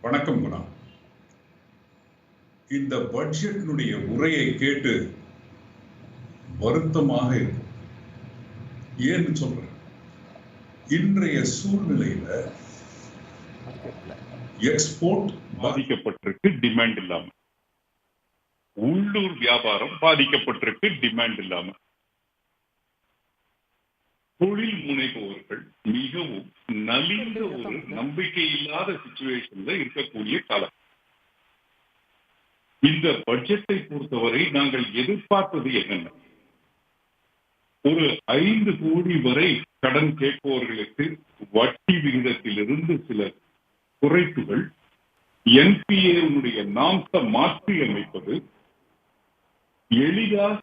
வணக்கம் குணா. இந்த பட்ஜெட்டினுடைய உரையை கேட்டு வருத்தமாக இருக்கும். ஏன்னு சொல்றேன், இன்றைய சூழ்நிலையில எக்ஸ்போர்ட் பாதிக்கப்பட்டிருக்கு, டிமாண்ட் இல்லாம. உள்ளூர் வியாபாரம் பாதிக்கப்பட்டிருக்கு, டிமாண்ட் இல்லாம. தொழில் முனைவோர்கள் மிகவும் நலிந்த ஒரு நம்பிக்கை இல்லாத சிச்சுவேஷன்ல இருக்கக்கூடிய காலம். இந்த பட்ஜெட்டை பொறுத்தவரை நாங்கள் எதிர்பார்ப்பது என்னென்ன, ஒரு 5 கோடி வரை கடன் கேட்பவர்களுக்கு வட்டி விகிதத்திலிருந்து சில குறைப்புகள், என்பிஏ நாம்ச மாற்றி அமைப்பது, எளிதாக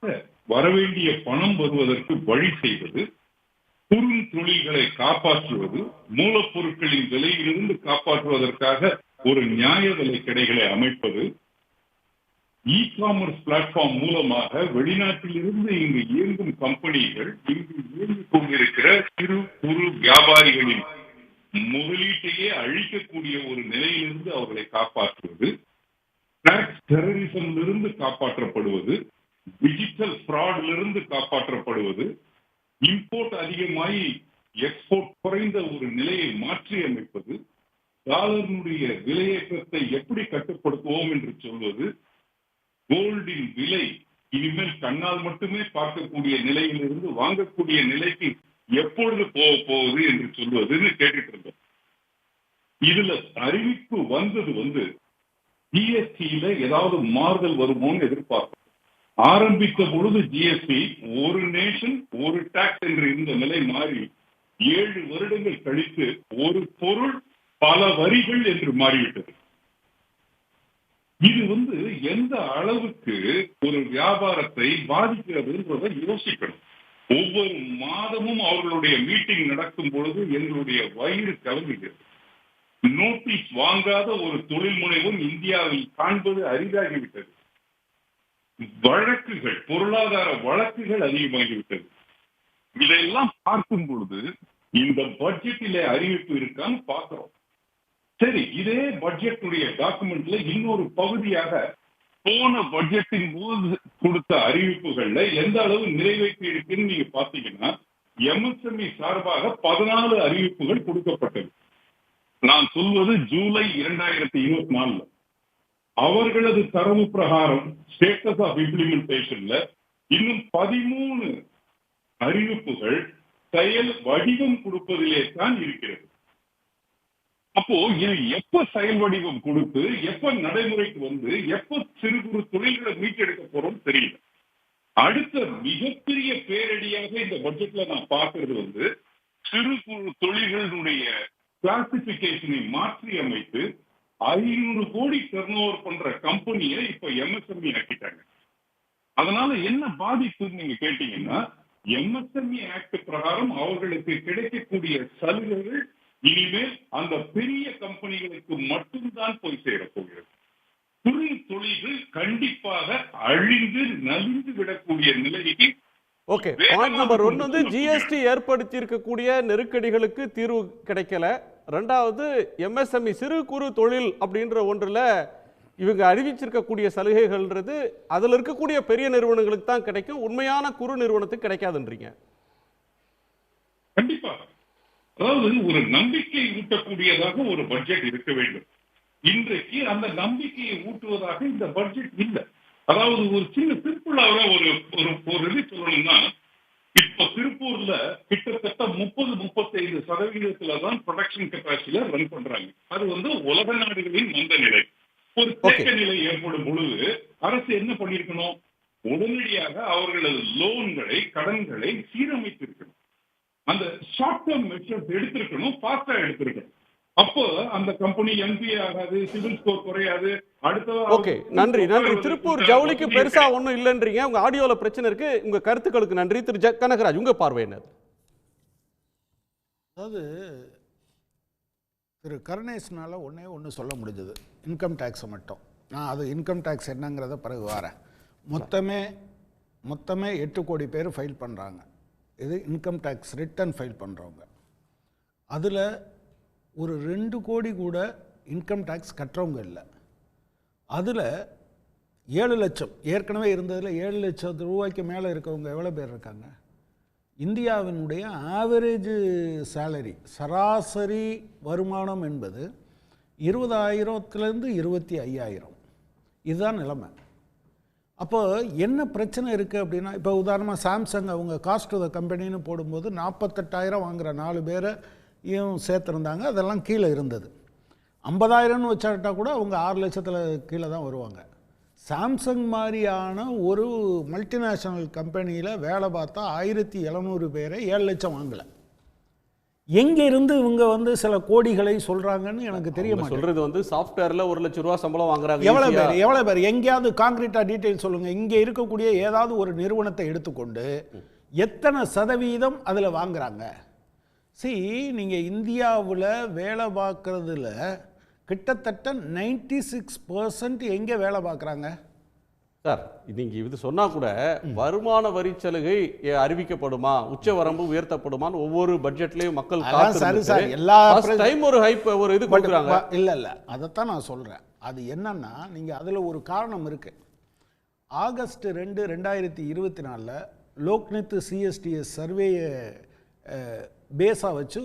வரவேண்டிய பணம் வருவதற்கு வழி செய்வது, குறு தொழில்களை காப்பாற்றுவது, மூலப்பொருட்களின் விலையிலிருந்து காப்பாற்றுவதற்காக ஒரு நியாய விலை கடைகளை அமைப்பது, இ-காமர்ஸ் பிளாட்ஃபார்ம் மூலமாக வெளிநாட்டில் இருந்து இங்கு இயங்கும் கம்பெனிகள் இங்கு இயங்கிக் கொண்டிருக்கிற சிறு குறு வியாபாரிகளின் முதலீட்டையே அழிக்கக்கூடிய ஒரு நிலையிலிருந்து அவர்களை காப்பாற்றுவது, டாக்ஸ் டெரரிசமிலிருந்து காப்பாற்றப்படுவது, டிஜிட்டல் ஃப்ராடிலிருந்து காப்பாற்றப்படுவது, இம்போர்ட் அதிகமாகி எக்ஸ்போர்ட் குறைந்த ஒரு நிலையை மாற்றி அமைப்பது, டாலரினுடைய விலையேற்றத்தை எப்படி கட்டுப்படுத்துவோம் என்று சொல்வது, கோல்டின் விலை இனிமேல் கண்ணால் மட்டுமே பார்க்கக்கூடிய நிலையிலிருந்து வாங்கக்கூடிய நிலைக்கு எப்பொழுது போவது என்று சொல்வதுன்னு கேட்டுட்டு இருந்தோம். இதுல அறிவிப்பு வந்தது ஜிஎஸ்டியில ஏதாவது மாறுதல் வருமோன்னு எதிர்பார்ப்போம். ஆரம்பித்த பொழுது ஜிஎஸ்டி ஒரு நேஷன் ஒரு டாக்ஸ் என்று இருந்த நிலை மாறி 7 வருடங்கள் கழித்து ஒரு பொருள் பல வரிகள் என்று மாறிவிட்டது. இது எந்த அளவுக்கு ஒரு வியாபாரத்தை பாதிக்கிறதுன்றதை யோசிக்கணும். ஒவ்வொரு மாதமும் அவர்களுடைய மீட்டிங் நடக்கும் பொழுது எங்களுடைய வயிறு கலங்குகிறது. நோட்டீஸ் வாங்காத ஒரு தொழில் முனைவும் இந்தியாவில் காண்பது அரிதாகிவிட்டது. வழக்குகள், பொருளாதார வழக்குகள் அதிகமாகிவிட்டது. இதையெல்லாம் பார்க்கும் பொழுது இந்த பட்ஜெட்டிலே அறிவிப்பு இருக்கான்னு பார்க்கிறோம். சரி, இதே பட்ஜெட்டுடைய டாக்குமெண்ட்ல இன்னொரு பகுதியாக போன பட்ஜெட்டின் போது கொடுத்த அறிவிப்புகள்ல எந்த அளவு நிறைவேற்றி இருக்குன்னு நீங்க பாத்தீங்கன்னா, எம்எஸ்எம்இ சார்பாக 14 அறிவிப்புகள் கொடுக்கப்பட்டது. நான் சொல்வது ஜூலை 2024. அவர்களது தரவு பிரகாரம் ஸ்டேட்டஸ் ஆஃப் இம்ப்ளிமெண்டேஷன்ல இன்னும் 13 அறிவிப்புகள் செயல் வடிவம் கொடுப்பதிலே தான் இருக்கிறது. அப்போ இது எப்ப செயல் வடிவம் கொடுத்து எப்ப நடைமுறைக்கு எப்ப சிறு குறு தொழில்களை மீட்டெடுக்க போறோம் தெரியல. அடுத்த மிகப்பெரிய பேரடியாக இந்த பட்ஜெட்ல நான் பார்க்கிறது சிறு குறு தொழில்களுடைய கிளாசிபிகேஷனை மாற்றி அமைத்து 500 கோடி டர்ன்ஓவர் பண்ற கம்பெனியை இப்ப எம்எஸ்எம்இ ஆக்கிட்டாங்க. அதனால என்ன பாதிப்புன்னு நீங்க கேட்டீங்கன்னா, எம்எஸ்எம்இ ஆக்ட் பிரகாரம் அவர்களுக்கு கிடைக்கக்கூடிய சலுகைகள் இனிமேல் அந்த பெரிய கம்பெனிகளுக்கு மட்டும்தான் போய் சேரப்போகிறது. சிறு தொழில்கள் கண்டிப்பாக அழிந்து நலிந்து விடக்கூடிய நிலைக்கு. ஓகே, பாயிண்ட் நம்பர் 1 ஜிஎஸ்டி ஏற்படுத்தி இருக்கக்கூடிய நெருக்கடிகளுக்கு தீர்வு கிடைக்கல. ரெண்டாவது, எம்எஸ்எம்இ சிறு குறு தொழில் அப்படின்ற ஒன்றில் இவங்க அறிவிச்சிருக்கக்கூடிய சலுகைகள்ன்றது அதில் இருக்கக்கூடிய பெரிய நிறுவனங்களுக்கு தான் கிடைக்கும், உண்மையான குறு நிறுவனத்துக்கு கிடைக்காதுன்றீங்க. கண்டிப்பா, அதாவது ஒரு நம்பிக்கை ஊட்டக்கூடியதாக ஒரு பட்ஜெட் இருக்க வேண்டும். இன்றைக்கு அந்த நம்பிக்கையை ஊட்டுவதாக இந்த பட்ஜெட் இல்லை. அதாவது ஒரு சின்ன சிம்பிளாக ஒரு இது சொல்லணும்னா, இப்போ திருப்பூர்ல கிட்டத்தட்ட 30-35% தான் ப்ரொடக்ஷன் கெப்பாசிட்டியில ரன் பண்றாங்க. அது உலக நாடுகளின் மந்த நிலை. ஒரு தேக்க நிலை ஏற்படும் பொழுது அரசு என்ன பண்ணிருக்கணும், உடனடியாக அவர்களது லோன்களை, கடன்களை சீரமைத்திருக்கணும். அந்த ஷார்ட் டேர்ம் மெஷர்ஸ் எடுத்திருக்கணும், ஃபாஸ்டா எடுத்திருக்கணும். அப்போ அந்த கம்பெனி எம்பிஏ ஆகாது, சிவில் ஸ்கோர் குறையாது. ஓகே, நன்றி நன்றி. திருப்பூர் ஜவுளிக்கு பெருசா ஒன்றும் இல்லைன்றீங்க, உங்க ஆடியோல பிரச்சனை இருக்கு. உங்க கருத்துக்களுக்கு நன்றி. திரு கனகராஜ், உங்க பார்வை என்னது? அதாவது திரு கருணேசனால ஒன்று சொல்ல முடிஞ்சது, இன்கம் டேக்ஸை மட்டும். நான் அது இன்கம் டேக்ஸ் என்னங்கிறத பிறகு வரேன். மொத்தமே 8 கோடி பேர் ஃபைல் பண்ணுறாங்க. இது இன்கம் டேக்ஸ் ரிட்டர்ன் ஃபைல் பண்ணுறவங்க. அதில் ஒரு 2 கோடி கூட இன்கம் டேக்ஸ் கட்டுறவங்க இல்லை. அதில் 7 லட்சம் ஏற்கனவே இருந்ததில் 7 லட்சம் ரூபாய்க்கு மேலே இருக்கவங்க எவ்வளோ பேர் இருக்காங்க? இந்தியாவினுடைய ஆவரேஜ் சேலரி, சராசரி வருமானம் என்பது 20,000 25,000. இதுதான் நிலைமை. அப்போ என்ன பிரச்சனை இருக்குது அப்படின்னா, இப்போ உதாரணமாக சாம்சங் அவங்க காஸ்ட் ஆஃப் த கம்பெனின்னு போடும்போது 48,000 வாங்குகிற 4 பேரையும் சேர்த்துருந்தாங்க. அதெல்லாம் கீழே இருந்தது. 50,000ன்னு வச்சாட்டா கூட அவங்க 6 லட்சத்தில் கீழே தான் வருவாங்க. சாம்சங் மாதிரியான ஒரு மல்டிநேஷ்னல் கம்பெனியில் வேலை பார்த்தா 1,700 பேரை 7 லட்சம் வாங்கலை. எங்கே இருந்து இவங்க சில கோடிகளை சொல்கிறாங்கன்னு எனக்கு தெரிய மாட்டேங்குது. சொல்கிறது சாஃப்ட்வேரில் 1 லட்சம் ரூபா சம்பளம் வாங்குறாங்க. எவ்வளோ பேர் எங்கேயாவது காங்கிரீட்டாக டீட்டெயில் சொல்லுங்கள். இங்கே இருக்கக்கூடிய ஏதாவது ஒரு நிறுவனத்தை எடுத்துக்கொண்டு எத்தனை சதவீதம் அதில் வாங்குறாங்க? நீங்கள் இந்தியாவில் வேலை பார்க்குறதுல கிட்டத்தட்ட 96% எங்கே வேலை பார்க்குறாங்க சார்? நீங்கள் இது சொன்னால் கூட வருமான வரி சலுகை அறிவிக்கப்படுமா, உச்ச வரம்பு உயர்த்தப்படுமான்னு ஒவ்வொரு பட்ஜெட்லேயும் மக்கள் எல்லா டைம் ஒரு இது கொடுக்குறாங்க. இல்லை, அதைத்தான் நான் சொல்கிறேன். அது என்னன்னா, நீங்கள் அதில் ஒரு காரணம் இருக்குது. ஆகஸ்ட் 2, 2024 லோக்நித் சிஎஸ்டிஎஸ் சர்வேயை பேஸாக வச்சு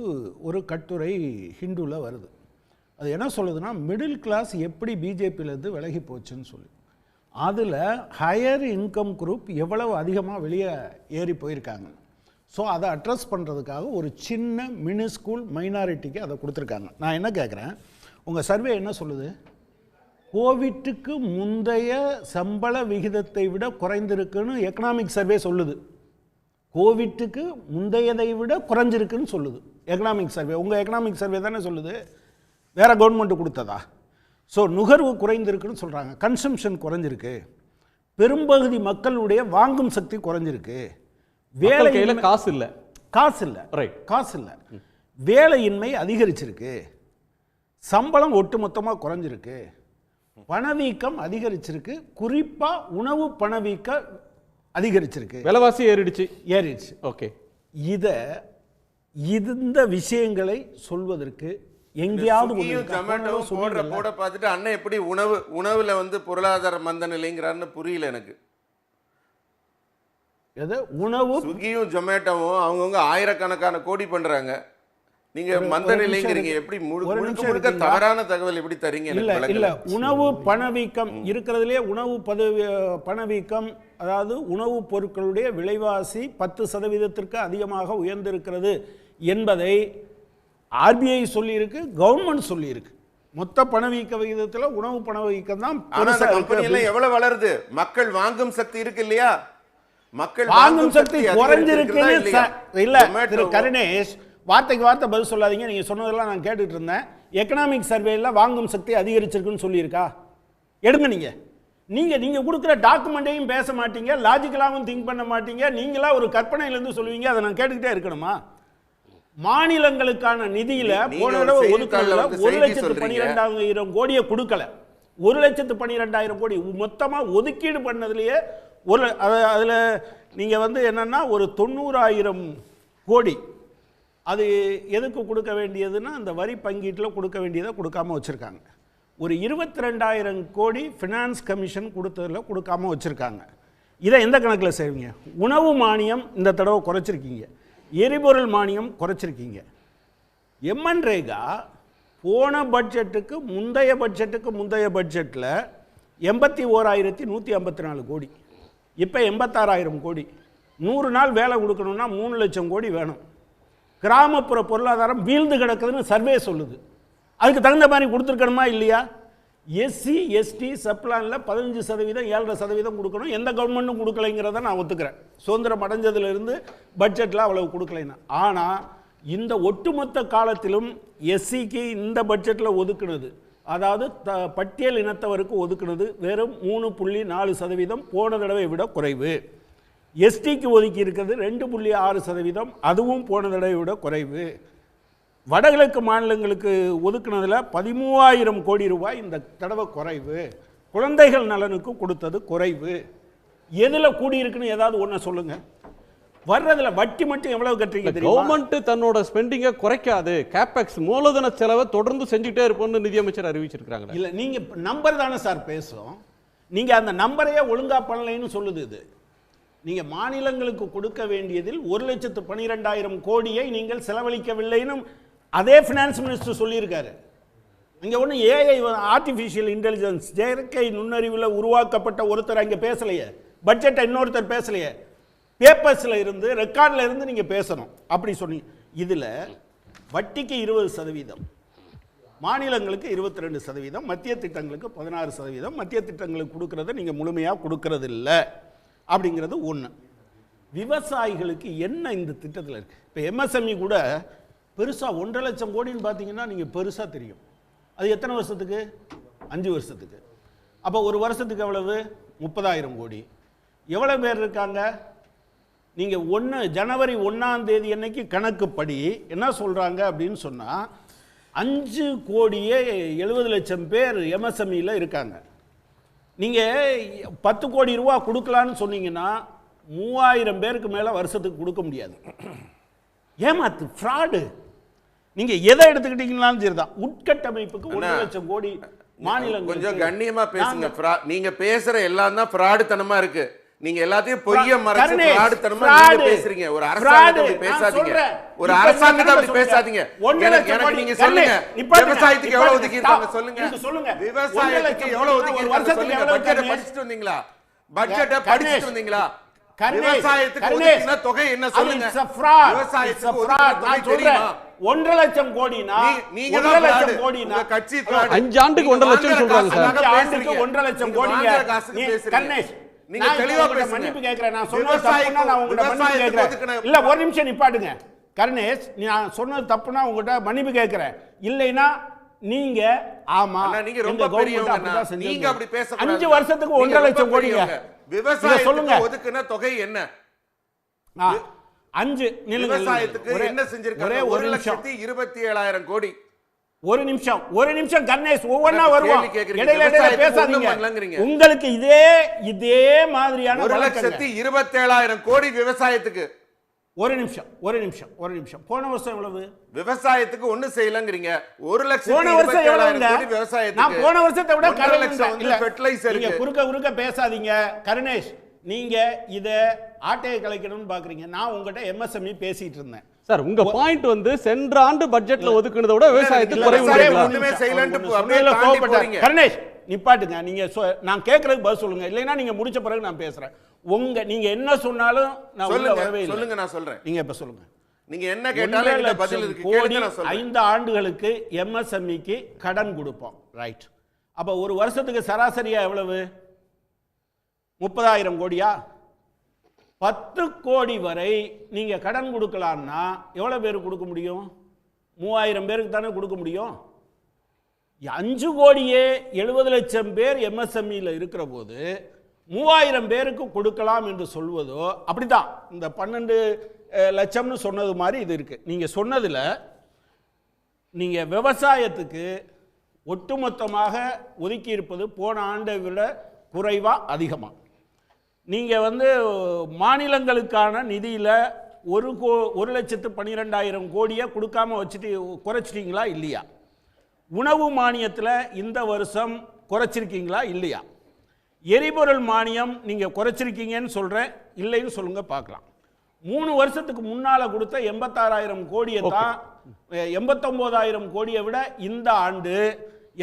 ஒரு கட்டுரை ஹிந்துவில் வருது. அது என்ன சொல்லுதுன்னா, மிடில் கிளாஸ் எப்படி பிஜேபியிலேருந்து விலகி போச்சுன்னு சொல்லி. அதில் ஹையர் இன்கம் குரூப் எவ்வளவு அதிகமாக வெளியே ஏறி போயிருக்காங்க. ஸோ அதை அட்ரஸ் பண்ணுறதுக்காக ஒரு சின்ன மினிஸ்கூல் மைனாரிட்டிக்கு அதை கொடுத்துருக்காங்க. நான் என்ன கேட்குறேன், உங்கள் சர்வே என்ன சொல்லுது? கோவிட்டுக்கு முந்தைய சம்பள விகிதத்தை விட குறைந்திருக்குன்னு எக்கனாமிக் சர்வே சொல்லுது. கோவிட்டுக்கு முந்தையதை விட குறைஞ்சிருக்குன்னு சொல்லுது எக்கனாமிக் சர்வே. உங்கள் எக்கனாமிக் சர்வே தானே சொல்லுது, வேறு கவர்மெண்ட்டு கொடுத்ததா? ஸோ நுகர்வு குறைந்திருக்குன்னு சொல்கிறாங்க, கன்சம்ஷன் குறைஞ்சிருக்கு, பெரும்பகுதி மக்களுடைய வாங்கும் சக்தி குறைஞ்சிருக்கு, வேலையில் காசு இல்லை, காசு இல்லை, வேலையின்மை அதிகரிச்சிருக்கு, சம்பளம் ஒட்டுமொத்தமாக குறைஞ்சிருக்கு, பணவீக்கம் அதிகரிச்சிருக்கு, குறிப்பாக உணவு பணவீக்கம் அதிகரிச்சிருக்கு, விலைவாசி ஏறிடுச்சு. ஓகே, இந்த விஷயங்களை சொல்வதற்கு எங்கேயாவது போட பார்த்துட்டு அண்ணன் எப்படி உணவுல வந்து பொருளாதார மந்த நிலைங்கிறாருன்னு புரியல எனக்கு. உணவு ஸ்விக்கியும் ஜொமேட்டோவும் அவங்கவுங்க ஆயிரக்கணக்கான கோடி பண்றாங்க, நீங்க மந்த நிலைங்கிறீங்க. எப்படி முழுக்க தவறான தகவல் எப்படி தரீங்க? இல்ல உணவு பணவீக்கம் இருக்கிறதுலே உணவு பணவீக்கம், அதாவது உணவுப் பொருட்களுடைய விலைவாசி 10% அதிகமாக உயர்ந்திருக்கிறது என்பதை ஆர்பிஐ சொல்லியிருக்கு, கவர்மெண்ட் சொல்லியிருக்கு. மொத்த பணவீக்க விகிதத்தில் உணவு பணவீக்கம் தான். எவ்வளவு வளருது? மக்கள் வாங்கும் சக்தி இருக்கு இல்லையா? மக்கள் வாங்கும் சக்தி குறைஞ்சிருக்குன்னு இல்ல திரு கருணேஷ், வார்த்தைக்கு வார்த்தை பதில் சொல்லாதீங்க. நீங்க சொன்னதெல்லாம் நான் கேட்டுட்டு இருந்தேன். எக்கனாமிக் சர்வேல வாங்கும் சக்தி அதிகரிச்சிருக்குன்னு சொல்லியிருக்கா? எடுங்க நீங்க கொடுக்குற டாக்குமெண்ட்டையும் பேச மாட்டீங்க, லாஜிக்கலாகவும் திங்க் பண்ண மாட்டீங்க. நீங்களா ஒரு கற்பனையிலிருந்து சொல்லுவீங்க, அதை நான் கேட்டுக்கிட்டே இருக்கணுமா? மாநிலங்களுக்கான நிதியில போன தடவை ஒதுக்கல 1,12,000 கோடியை கொடுக்கல. 1,12,000 கோடி மொத்தமா ஒதுக்கீடு பண்ணதுலயே அதுல நீங்க என்னன்னா ஒரு 90,000 கோடி அது எதுக்கு கொடுக்க வேண்டியதுன்னா அந்த வரி பங்கீட்டில் கொடுக்க வேண்டியதை கொடுக்காம வச்சுருக்காங்க. ஒரு 22,000 கோடி ஃபினான்ஸ் கமிஷன் கொடுத்ததில் கொடுக்காம வச்சுருக்காங்க. இதை எந்த கணக்கில் செய்வீங்க? உணவு மானியம் இந்த தடவை குறைச்சிருக்கீங்க, எரிபொருள் மானியம் குறைச்சிருக்கீங்க. எம்என்ரேகா போன பட்ஜெட்டுக்கு முந்தைய பட்ஜெட்டில் 81,154 கோடி, இப்போ 86,000 கோடி. 100 நாள் வேலை கொடுக்கணும்னா 3 லட்சம் கோடி வேணும். கிராமப்புற பொருளாதாரம் வீழ்ந்து கிடக்குதுன்னு சர்வே சொல்லுது. அதுக்கு தகுந்த மாதிரி கொடுத்துருக்கணுமா இல்லையா? எஸ்சி எஸ்டி சப்ளானில் 15%, 7.5% கொடுக்கணும். எந்த கவர்மெண்ட்டும் கொடுக்கலைங்கிறத நான் ஒத்துக்கிறேன். சுதந்திரம் அடைஞ்சதுலேருந்து பட்ஜெட்டில் அவ்வளவு கொடுக்கலைன்னா. ஆனால் இந்த ஒட்டுமொத்த காலத்திலும் எஸ்சிக்கு இந்த பட்ஜெட்டில் ஒதுக்குனது, அதாவது பட்டியல் இனத்தவருக்கு ஒதுக்குனது வெறும் 3.4%, போன தடவை விட குறைவு. எஸ்டிக்கு ஒதுக்கி இருக்கிறது 2.6%, அதுவும் போன தடவை விட குறைவு. வடகிழக்கு மாநிலங்களுக்கு ஒதுக்குனதில் 13,000 கோடி ரூபாய் இந்த தடவை குறைவு. குழந்தைகள் நலனுக்கு கொடுத்தது குறைவு. எதில் கூடியிருக்குன்னு ஏதாவது ஒன்று சொல்லுங்க. வர்றதுல வட்டி மட்டும் எவ்வளவு கட்டுறீங்க தெரியுமா? கவர்மெண்ட் தன்னோட ஸ்பெண்டிங்கை குறைக்காது, கேபெக்ஸ் மூலதன செலவை தொடர்ந்து செஞ்சுட்டே இருப்போம்னு நிதியமைச்சர் அறிவிச்சிருக்காங்க. இல்லை, நீங்க நம்பர் தானே சார் பேசும். நீங்க அந்த நம்பரையே ஒழுங்கா பண்ணலைன்னு சொல்லுது இது. நீங்க மாநிலங்களுக்கு கொடுக்க வேண்டியதில் 1,12,000 கோடியை நீங்கள் செலவழிக்கவில்லைன்னு அதே ஃபினான்ஸ் மினிஸ்டர் சொல்லியிருக்காரு. இங்கே ஒன்றும் ஏஐ ஆர்டிஃபிஷியல் இன்டெலிஜென்ஸ் செயற்கை நுண்ணறிவில் உருவாக்கப்பட்ட ஒருத்தர் அங்கே பேசலையே, பட்ஜெட்டை இன்னொருத்தர் பேசலையே, பேப்பர்ஸில் இருந்து ரெக்கார்டில் இருந்து நீங்கள் பேசணும். அப்படி சொன்னீங்க. இதில் வட்டிக்கு 20%, மாநிலங்களுக்கு 22%, மத்திய திட்டங்களுக்கு 16%. மத்திய திட்டங்களுக்கு கொடுக்கறத நீங்கள் முழுமையாக கொடுக்கறது இல்லை அப்படிங்கிறது ஒன்று. விவசாயிகளுக்கு என்ன இந்த திட்டத்தில் இருக்குது? இப்போ எம்எஸ்எம்இ கூட பெருசாக 1.5 லட்சம் கோடின்னு பார்த்தீங்கன்னா நீங்கள் பெருசாக தெரியும். அது எத்தனை வருஷத்துக்கு? 5 வருஷத்துக்கு. அப்போ ஒரு வருஷத்துக்கு எவ்வளவு? 30,000 கோடி. எவ்வளோ பேர் இருக்காங்க? நீங்கள் ஜனவரி 1 அன்னைக்கு கணக்குப்படி என்ன சொல்கிறாங்க அப்படின்னு சொன்னால் 5,70,00,000 பேர் எம்எஸ்எம்இயில் இருக்காங்க. நீங்கள் 10 கோடி ரூபா கொடுக்கலான்னு சொன்னீங்கன்னா 3,000 பேருக்கு மேலே வருஷத்துக்கு கொடுக்க முடியாது. ஏமாத்து, ஃப்ராடு. நீங்கள் எதை எடுத்துக்கிட்டீங்கன்னாலும் சரிதான். உட்கட்டமைப்புக்கு 1 லட்சம் கோடி மாநிலம். கொஞ்சம் கண்ணியமா பேசுங்க. நீங்க பேசுற எல்லாம் தான் ஃப்ராடுத்தனமா இருக்கு. நீங்க எல்லாத்தையும் பொய்ய மறைச்சு ஃப்ராடுத்தனமா நீங்க பேசுறீங்க. ஒரு அரசாங்கத்தை அப்படி பேசாதீங்க, ஒரு அரசாங்கத்தை அப்படி பேசாதீங்க. எனக்கு நீங்க சொல்லுங்க, விவசாயத்துக்கு எவ்வளவு ஒதுக்கி இருக்காங்க சொல்லுங்க. விவசாயத்துக்கு எவ்வளவு ஒதுக்கி இருக்காங்க சொல்லுங்க. பட்ஜெட்டை படிச்சிட்டு வந்தீங்களா? பட்ஜெட்டை படிச்சிட்டு வந்தீங்களா? விவசாயத்துக்கு ஒதுக்கின தொகை என்ன சொல்லுங்க. விவசாயத்துக்கு ஒதுக்கின தொகை தெரியுமா? 1.5 லட்சம் கோடினா நீங்க 1.5 லட்சம் கோடினா கட்சி 5 ஆண்டுக்கு 1.5 லட்சம் சொல்றாங்க சார். 5 ஆண்டுக்கு 1.5 லட்சம் கோடிங்க. கணேஷ், நீங்க தெளிவா பேசுங்க. மன்னிப்பு கேக்குறேன். நான் சொன்னது தப்புனா நான் உங்ககிட்ட மன்னிப்பு கேக்குறேன். இல்ல, ஒரு நிமிஷம் நிப்பாட்டுங்க. கணேஷ், நான் சொன்னது தப்புனா உங்ககிட்ட மன்னிப்பு கேக்குறேன். இல்லைனா நீங்க ஆமா அண்ணா, நீங்க ரொம்ப பெரியவங்க. நீங்க அப்படி பேசக்கூடாது. 5 வருஷத்துக்கு 1.5 லட்சம் கோடிங்க. விவசாயத்துக்கு ஒதுக்குன தொகை என்ன? 5 விவசாயத்துக்கு என்ன செஞ்சிருக்காங்க? 1,27,000 கோடி. ஒரு நிமிஷம் கணேஷ், ஒவ்வொன்னா வருவோம். இடையில பேசாதீங்க. உங்களுக்கு இதே மாதிரியான 1,27,000 கோடி விவசாயத்துக்கு. ஒரு நிமிஷம். போன வருஷம் எவ்வளவு விவசாயத்துக்கு ஒண்ணு செய்யலங்கறீங்க? 1,27,000 கோடி விவசாயத்துக்கு. நான் போன வருஷத்தை விட 1,00,000 ஃபெர்டிலைசர். நீங்க குறுக்க பேசாதீங்க கருணேஷ். நீங்க இத ஆட்டையை கலைக்கணும்னு பாக்குறீங்க. நான் உங்ககிட்ட MSME பேசிட்டு இருந்தேன் சார். உங்க பாயிண்ட் வந்து சென்ற ஆண்டு பட்ஜெட்ல ஒதுக்குனத விட விவசாயத்துக்கு குறைவு ஒண்ணுமே செய்யலன்னு அப்படியே தாண்டி போறீங்க. கருணேஷ் நிப்பாட்டுங்க. நீங்க நான் கேக்குறதுக்கு பதில் சொல்லுங்க. இல்லைன்னா நீங்க முடிச்ச பிறகு நான் பேசுறேன். நீங்க என்ன சொன்னாலும் நான் சொல்லுங்க, நான் சொல்றேன். நீங்க இப்ப சொல்லுங்க. நீங்க என்ன கேட்டாலும் இந்த பதில் இருக்கு. கேளுங்க, நான் சொல்றேன். 5 ஆண்டுகளுக்கு MSMEக்கு கடன் கொடுப்போம். ரைட். அப்ப ஒரு வருஷத்துக்கு சராசரியா எவ்வளவு? 30,000 கோடியா? 10 கோடி வரை நீங்க கடன் கொடுக்கலாம்னா எவ்வளவு பேருக்கு கொடுக்க முடியும்? 3000 பேருக்கு தானே கொடுக்க முடியும். 5 கோடியே 70 லட்சம் பேர் MSMEல இருக்கிற போது 3000 பேருக்கு கொடுக்கலாம் என்று சொல்வதோ அப்படிதான். இந்த 12 லட்சம்னு சொன்னது மாதிரி இது இருக்கு. நீங்க சொன்னதுல நீங்க விவசாயத்துக்கு ஒட்டுமொத்தமாக ஒதுக்கி இருப்பது போன ஆண்டை விட குறைவா அதிகமா? நீங்க மாநிலங்களுக்கான நிதியில 1,12,000 கோடியை கொடுக்காம வச்சுட்டு குறைச்சிட்டீங்களா இல்லையா? உணவு மானியத்தில் இந்த வருஷம் குறைச்சிருக்கீங்களா இல்லையா? எரிபொருள் மானியம் நீங்க குறைச்சிருக்கீங்கன்னு சொல்றேன், இல்லைன்னு சொல்லுங்க பார்க்கலாம். 3 வருஷத்துக்கு முன்னால கொடுத்த 86,000 கோடியை தான் 89,000 கோடியை விட இந்த ஆண்டு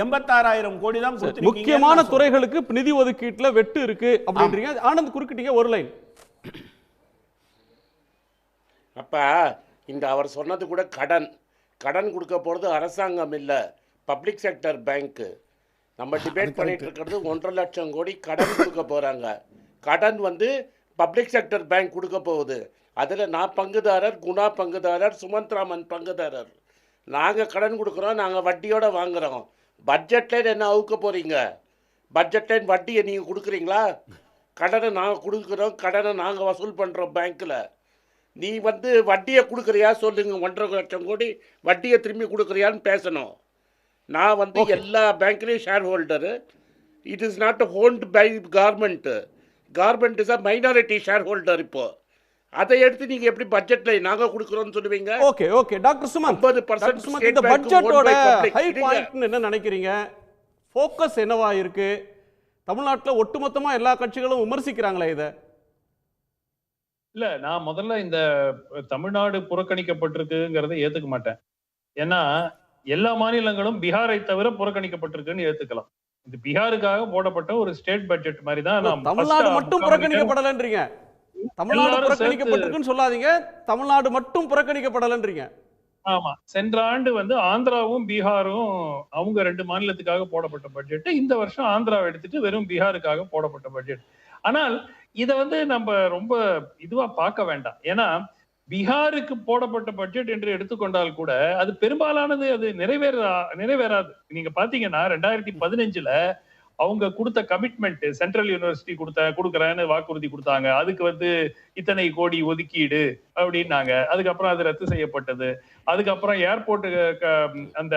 86,000 கோடி தான் கொடுத்திருக்கீங்க. முக்கியமான துறைகளுக்கு நிதி ஒதுக்கீட்டுல வெட்டு இருக்கு அப்படின்றீங்க. ஆனந்த் குறுக்கிட்டீங்க ஒரு லைன். அப்ப இந்த அவர் சொன்னது கூட கடன் கொடுக்க போறது அரசாங்கம் இல்ல, பப்ளிக் செக்டர் பேங்க். நம்ம டிபேட் பண்ணிட்டு இருக்கிறது 1.5 லட்சம் கோடி கடன் கொடுக்க போறாங்க. கடன் பப்ளிக் செக்டர் பேங்க் கொடுக்க போகுது. அதில் நான் பங்குதாரர், குணா பங்குதாரர், சுமந்த்ராமன் பங்குதாரர். நாங்கள் கடன் கொடுக்குறோம், நாங்கள் வட்டியோட வாங்குறோம். பட்ஜெட்ல என்ன அவுக்க போறீங்க? பட்ஜெட்ல வட்டியை நீங்கள் கொடுக்குறீங்களா? கடனை நாங்கள் கொடுக்குறோம், கடனை நாங்கள் வசூல் பண்ணுறோம் பேங்க்கில். நீ வட்டியை கொடுக்குறியா சொல்லுங்க. 1.5 லட்சம் கோடி வட்டியை திரும்பி கொடுக்குறியான்னு பேசணும். நான் எல்லா பேங்க்லேயும் share holder. It is not owned by government. Government is a minority share holder. இப்போ அதை எடுத்து நீங்க எப்படி பட்ஜெட்ல நாங்க கொடுக்கறோம்னு சொல்லுவீங்க? ஓகே டாக்டர் சுமன், 50% இந்த பட்ஜெட்டோட ஹை பாயிண்ட் என்ன நினைக்கிறீங்க? ஃபோக்கஸ் என்னவா இருக்கு? தமிழ்நாட்டில் ஒட்டுமொத்தமா எல்லா கட்சிகளும் விமர்சிக்கிறாங்களே இதை. இல்ல, நான் முதல்ல இந்த தமிழ்நாடு புறக்கணிக்கப்பட்டிருக்குங்கிறத ஏத்துக்க மாட்டேன். ஏன்னா எல்லா மாநிலங்களும் பீகாரை தவிர புறக்கணிக்கப்பட்டிருக்குன்னு ஏத்துக்கலாம். இது பீகாருக்காக போடப்பட்ட ஒரு ஸ்டேட் பட்ஜெட் மாதிரி தான். தமிழ்நாடு மட்டும் புறக்கணிக்கப்படலன்றீங்க. தமிழ்நாடு புறக்கணிக்கப்பட்டிருக்குன்னு சொல்லாதீங்க, தமிழ்நாடு மட்டும் புறக்கணிக்கப்படலன்றீங்க. ஆமா, சென்ற ஆண்டு ஆந்திராவும் பீகாரும் அவங்க 2 மாநிலத்துக்காக போடப்பட்ட பட்ஜெட். இந்த வருஷம் ஆந்திராவை எடுத்துட்டு வெறும் பீகாருக்காக போடப்பட்ட பட்ஜெட். ஆனால் இதை நம்ம ரொம்ப இதுவா பார்க்க வேண்டாம். ஏன்னா பீகாருக்கு போடப்பட்ட பட்ஜெட் என்று எடுத்துக்கொண்டால் கூட அது பெரும்பாலானது அது நிறைவேறாது. நீங்க பாத்தீங்கன்னா 2015ல அவங்க கொடுத்த கமிட்மெண்ட், சென்ட்ரல் யூனிவர்சிட்டி கொடுக்கறேன்னு வாக்குறுதி கொடுத்தாங்க. அதுக்கு இத்தனை கோடி ஒதுக்கீடு அப்படின்னாங்க. அதுக்கப்புறம் அது ரத்து செய்யப்பட்டது. அதுக்கப்புறம் ஏர்போர்ட் அந்த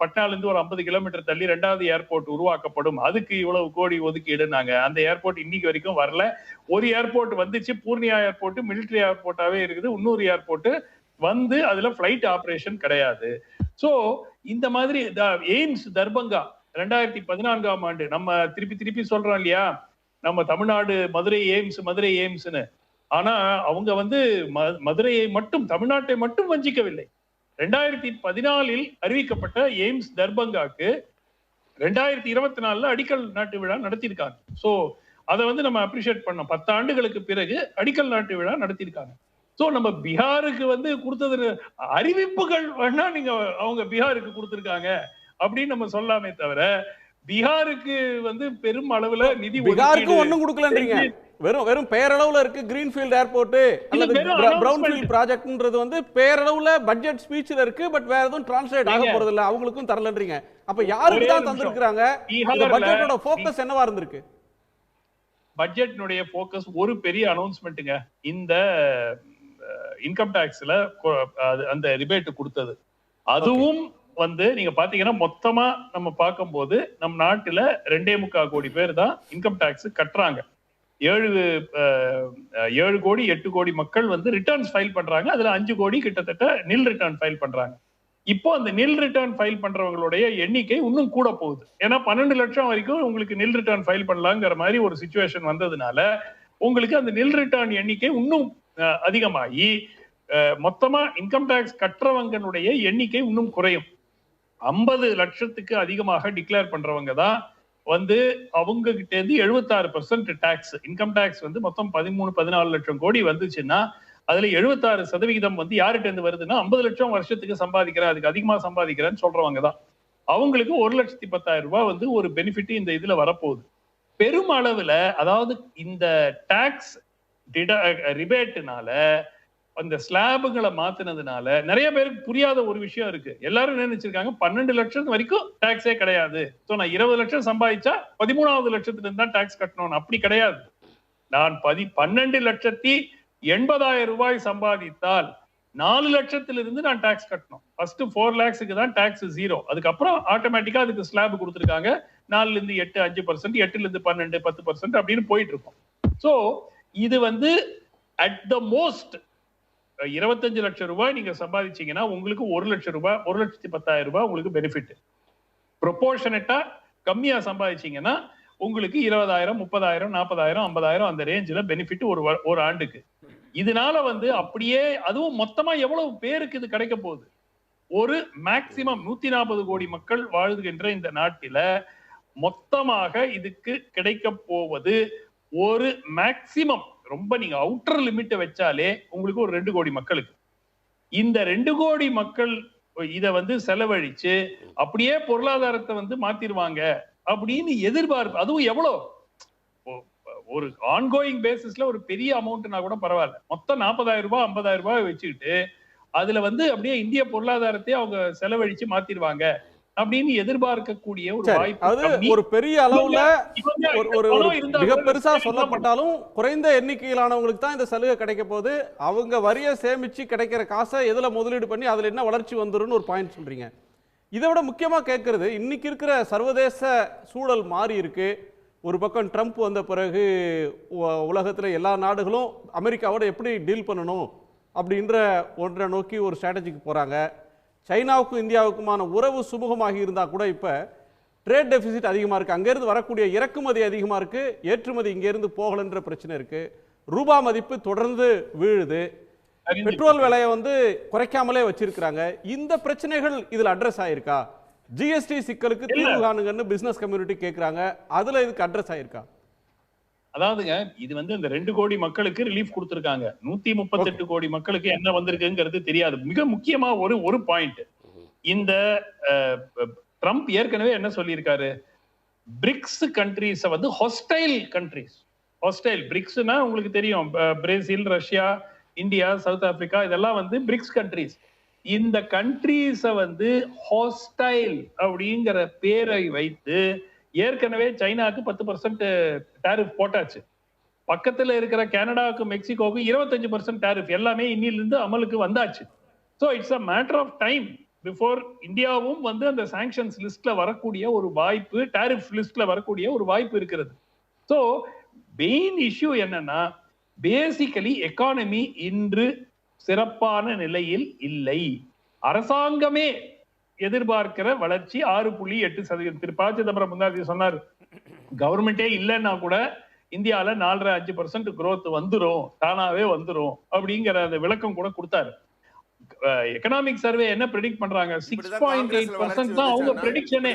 பட்னால இருந்து ஒரு 50 கிலோமீட்டர் தள்ளி 2வது ஏர்போர்ட் உருவாக்கப்படும், அதுக்கு இவ்வளவு கோடி ஒதுக்கீடுனாங்க. அந்த ஏர்போர்ட் இன்னைக்கு வரைக்கும் வரல. ஒரு ஏர்போர்ட் வந்துச்சு, பூர்ணியா ஏர்போர்ட் மிலிட்டரி ஏர்போர்ட்டாவே இருக்குது. இன்னொரு ஏர்போர்ட் அதுல பிளைட் ஆபரேஷன் கிடையாது. சோ இந்த மாதிரி எய்ம்ஸ் தர்பங்கா 2014ஆம் ஆண்டு நம்ம திருப்பி சொல்றோம் இல்லையா, நம்ம தமிழ்நாடு மதுரை எய்ம்ஸ்னு. ஆனா அவங்க மதுரையை மட்டும், தமிழ்நாட்டை மட்டும் வஞ்சிக்கவில்லை. 2014இல் அறிவிக்கப்பட்ட எய்ம்ஸ் தர்பங்காக்கு 2024ல அடிக்கல் நாட்டு விழா நடத்தியிருக்காங்க. சோ அதை நம்ம அப்ரிஷியேட் பண்ணோம். 10 ஆண்டுகளுக்கு பிறகு அடிக்கல் நாட்டு விழா நடத்தியிருக்காங்க. சோ நம்ம பீகாருக்கு கொடுத்தது அறிவிப்புகள் வேணா நீங்க அவங்க பீகாருக்கு கொடுத்திருக்காங்க அப்படின்னு நம்ம சொல்லாமே தவிர, பீகாருக்கு பெரும் அளவுல நிதி பீகாருக்கு ஒண்ணும் கொடுக்கலன்றீங்க. வெறும் பெயரளவுல இருக்கு கிரீன்ஃபீல்ட் ஏர்போர்ட் அல்லது பிரவுன்ஃபீல்ட் ப்ராஜெக்ட்ன்றது வந்து பெயரளவுல பட்ஜெட் ஸ்பீச்ல இருக்கு. பட் வேற எதுவும் டிரான்ஸ்லேட் ஆக போறது இல்ல, அவங்களுக்கும் தரலன்றீங்க. அப்ப யாருக்கு தான் தந்திருக்காங்க? இந்த பட்ஜெட்டோட ஃபோக்கஸ் என்னவா இருந்திருக்கு? பட்ஜெட்னுடைய ஃபோக்கஸ் ஒரு பெரிய அனௌன்ஸ்மெண்ட்டுங்க. இந்த இன்கம் டாக்ஸ்ல அந்த ரிபேட் கொடுத்தது. அதுவும் வந்து நீங்க பாத்தீங்கன்னா மொத்தமா நம்ம பார்க்கும்போது நம் நாட்டுல 2.25 கோடி பேர் தான் இன்கம் டாக்ஸ் கட்டுறாங்க. 7 கோடி 8 கோடி மக்கள் வந்து ரிட்டர்ன்ஸ் ஃபைல் பண்றாங்க. அதுல 5 கோடி கிட்டத்தட்ட நில் ரிட்டர்ன் ஃபைல் பண்றாங்க. இப்போ அந்த நில் ரிட்டர்ன் ஃபைல் பண்றவங்களுடைய எண்ணிக்கை இன்னும் கூட போகுது. ஏன்னா 12 லட்சம் வரைக்கும் உங்களுக்கு நில் ரிட்டர்ன் ஃபைல் பண்ணலாங்கிற மாதிரி ஒரு சிச்சுவேஷன் வந்ததுனால உங்களுக்கு அந்த நில் ரிட்டர்ன் எண்ணிக்கை இன்னும் அதிகமாகி மொத்தமா இன்கம் டாக்ஸ் கட்டுறவங்களுடைய எண்ணிக்கை இன்னும் குறையும். 50 லட்சத்துக்கு அதிகமாக டிக்ளேர் பண்றவங்க தான் வந்து அவங்க கிட்ட இருந்து 76% டாக்ஸ். இன்கம் டாக்ஸ் வந்து மொத்தம் 13-14 லட்சம் கோடி வந்துச்சுன்னா அதுல 76% வந்து யார்கிட்ட இருந்து வருதுன்னா 50 லட்சம் வருஷத்துக்கு சம்பாதிக்கிறேன், அதுக்கு அதிகமா சம்பாதிக்கிறேன்னு சொல்றவங்க தான். அவங்களுக்கு 1,10,000 ரூபாய் வந்து ஒரு பெனிஃபிட் இந்த இதுல வரப்போகுது. பெருமளவுல அதாவது இந்த டாக்ஸ் ரிபேட்னால அந்த ஸ்லாபுகளை மாத்தினதுனால நிறைய பேருக்கு புரியாத ஒரு விஷயம் இருக்கு. எல்லாரும் என்ன நினைச்சிருக்காங்க, 12 லட்சம் வரைக்கும் டாக்ஸே கிடையாது. சோ நான் 20 லட்சம் சம்பாதிச்சா 13வது லட்சத்துல இருந்து தான் டாக்ஸ் கட்டணும். அப்படி கிடையாது. நான் 12,80,000 ரூபாய் சம்பாதித்தால் 4 லட்சத்திலிருந்து நான் டாக்ஸ் கட்டணும். ஃபர்ஸ்ட் 4 lakhsக்கு தான் டாக்ஸ் 0. அதுக்கப்புறம் ஆட்டோமேட்டிக்கா அதுக்கு ஸ்லாப் கொடுத்துருக்காங்க. 4ல இருந்து 8 5%, 8ல இருந்து 12 10% அப்படின்னு போயிட்டு இருக்கும். சோ இது வந்து அட் த மோஸ்ட் 25 லட்சம் ரூபாய் நீங்க சம்பாதிச்சீங்கன்னா உங்களுக்கு 1 லட்சம் ரூபாய் 1,10,000 ரூபாய் உங்களுக்கு பெனிஃபிட். ப்ரொபோர்ஷனட்டா கம்மியா சம்பாதிச்சீங்கன்னா உங்களுக்கு 20,000 30,000 40,000 50,000 அந்த ரேஞ்சில பெனிஃபிட் ஒரு ஆண்டுக்கு. இதனால வந்து அப்படியே அதுவும் மொத்தமா எவ்வளவு பேருக்கு இது கிடைக்க போகுது? ஒரு மேக்சிமம் 140 கோடி மக்கள் வாழ்கின்ற இந்த நாட்டில மொத்தமாக இதுக்கு கிடைக்க போவது ஒரு மேக்சிமம் ரொம்ப நீங்க அவுட்டர் லிமிட்டை வச்சாலே உங்களுக்கு ஒரு 2 கோடி மக்களுக்கு. இந்த 2 கோடி மக்கள் இத வந்து செலவழிச்சு அப்படியே பொருளாதாரத்தை வந்து மாத்திருவாங்க அப்படின்னு எதிர்பார்ப்பு. அதுவும் எவ்வளவு ஒரு ஆன்கோயிங் பேசிஸ்ல ஒரு பெரிய அமௌண்ட்னா கூட பரவாயில்ல. மொத்தம் 40,000 ரூபாய் 50,000 ரூபாய் வச்சுக்கிட்டு அதுல வந்து அப்படியே இந்திய பொருளாதாரத்தை அவங்க செலவழிச்சு மாத்திருவாங்க அப்படின்னு எதிர்பார்க்கக்கூடிய ஒரு வாய்ப்பு ஒரு பெரிய அளவுல ஒரு மிக பெருசா சொல்லப்பட்டாலும் குறைந்த எண்ணிக்கையிலானவங்களுக்கு தான் இந்த சலுகை கிடைக்க போது. அவங்க வரியை சேமிச்சு கிடைக்கிற காசை எதுல முதலீடு பண்ணி அதுல என்ன வளர்ச்சி வந்துருன்னு ஒரு பாயிண்ட் சொல்றீங்க. இதை விட முக்கியமா கேட்கறது, இன்னைக்கு இருக்கிற சர்வதேச சூழல் மாறி இருக்கு. ஒரு பக்கம் ட்ரம்ப் வந்த பிறகு உலகத்துல எல்லா நாடுகளும் அமெரிக்காவோட எப்படி டீல் பண்ணணும் அப்படின்ற ஒன்றை நோக்கி ஒரு ஸ்ட்ராட்டஜிக்கு போறாங்க. சைனாவுக்கும் இந்தியாவுக்குமான உறவு சுமூகமாகி இருந்தால் கூட இப்போ ட்ரேட் டெபிசிட் அதிகமாக இருக்குது. அங்கேருந்து வரக்கூடிய இறக்குமதி அதிகமாக இருக்குது, ஏற்றுமதி இங்கேருந்து போகலன்ற பிரச்சனை இருக்குது. ரூபா மதிப்பு தொடர்ந்து வீழுது, பெட்ரோல் விலையை வந்து குறைக்காமலே வச்சிருக்கிறாங்க. இந்த பிரச்சனைகள் இதில் அட்ரஸ் ஆயிருக்கா? ஜிஎஸ்டி சிக்கலுக்கு தீர்வு காணுங்கன்னு பிசினஸ் கம்யூனிட்டி கேட்குறாங்க. அதில் இதுக்கு அட்ரஸ் ஆயிருக்கா? அதாவதுங்க இது வந்து இந்த 2 கோடி மக்களுக்கு ரிலீஃப் கொடுத்திருக்காங்க. 138 கோடி மக்களுக்கு என்ன வந்திருக்குங்கிறது தெரியாது. மிக முக்கியமா ஒரு பாயிண்ட், இந்த ட்ரம்ப் ஏற்கனவே என்ன சொல்லியிருக்காரு, பிரிக்ஸ் கண்ட்ரீஸ் வந்து ஹாஸ்டைல் கண்ட்ரீஸ். ஹாஸ்டைல் பிரிக்ஸ்னா உங்களுக்கு தெரியும், Brazil, Russia, India, south Africa, இதெல்லாம் வந்து பிரிக்ஸ் கண்ட்ரீஸ். இந்த கண்ட்ரீஸ வந்து ஹாஸ்டைல் அப்படிங்கிற பேரை வைத்து ஏற்கனவே சைனாக்கு 10% டாரிஃப் போட்டாச்சு. பக்கத்துல இருக்கிற கனடாவுக்கு மெக்சிகோவுக்கு 25% டாரிஃப் எல்லாமே இன்னிலிருந்து அமலுக்கு வந்தாச்சு. So it's a matter of time before இந்தியாவும் வந்து அந்த சாங்ஷன்ஸ் லிஸ்ட்ல வரக்கூடிய ஒரு வாய்ப்பு, டாரிஃப் லிஸ்ட்ல வரக்கூடிய ஒரு வாய்ப்பு இருக்கிறது. ஸோ மெயின் இஷ்யூ என்னன்னா, பேசிக்கலி எக்கானமி இன்று சிறப்பான நிலையில் இல்லை. அரசாங்கமே எதிர்பார்க்கிற வளர்ச்சி 6.8%. திரு ப. சிதம்பரம் முன்னாடி சொன்னார், கவர்மெண்டே இல்லைன்னா கூட இந்தியால 4.5% growth வந்துரும், தானாவே வந்துரும் அப்படிங்கிற அந்த விளக்கம் கூட கொடுத்தாரு. எகனாமிக் சர்வே என்ன ப்ரெடிக்ட் பண்றாங்க, 6.8% தான் அவங்க ப்ரெடிக்ஷனே.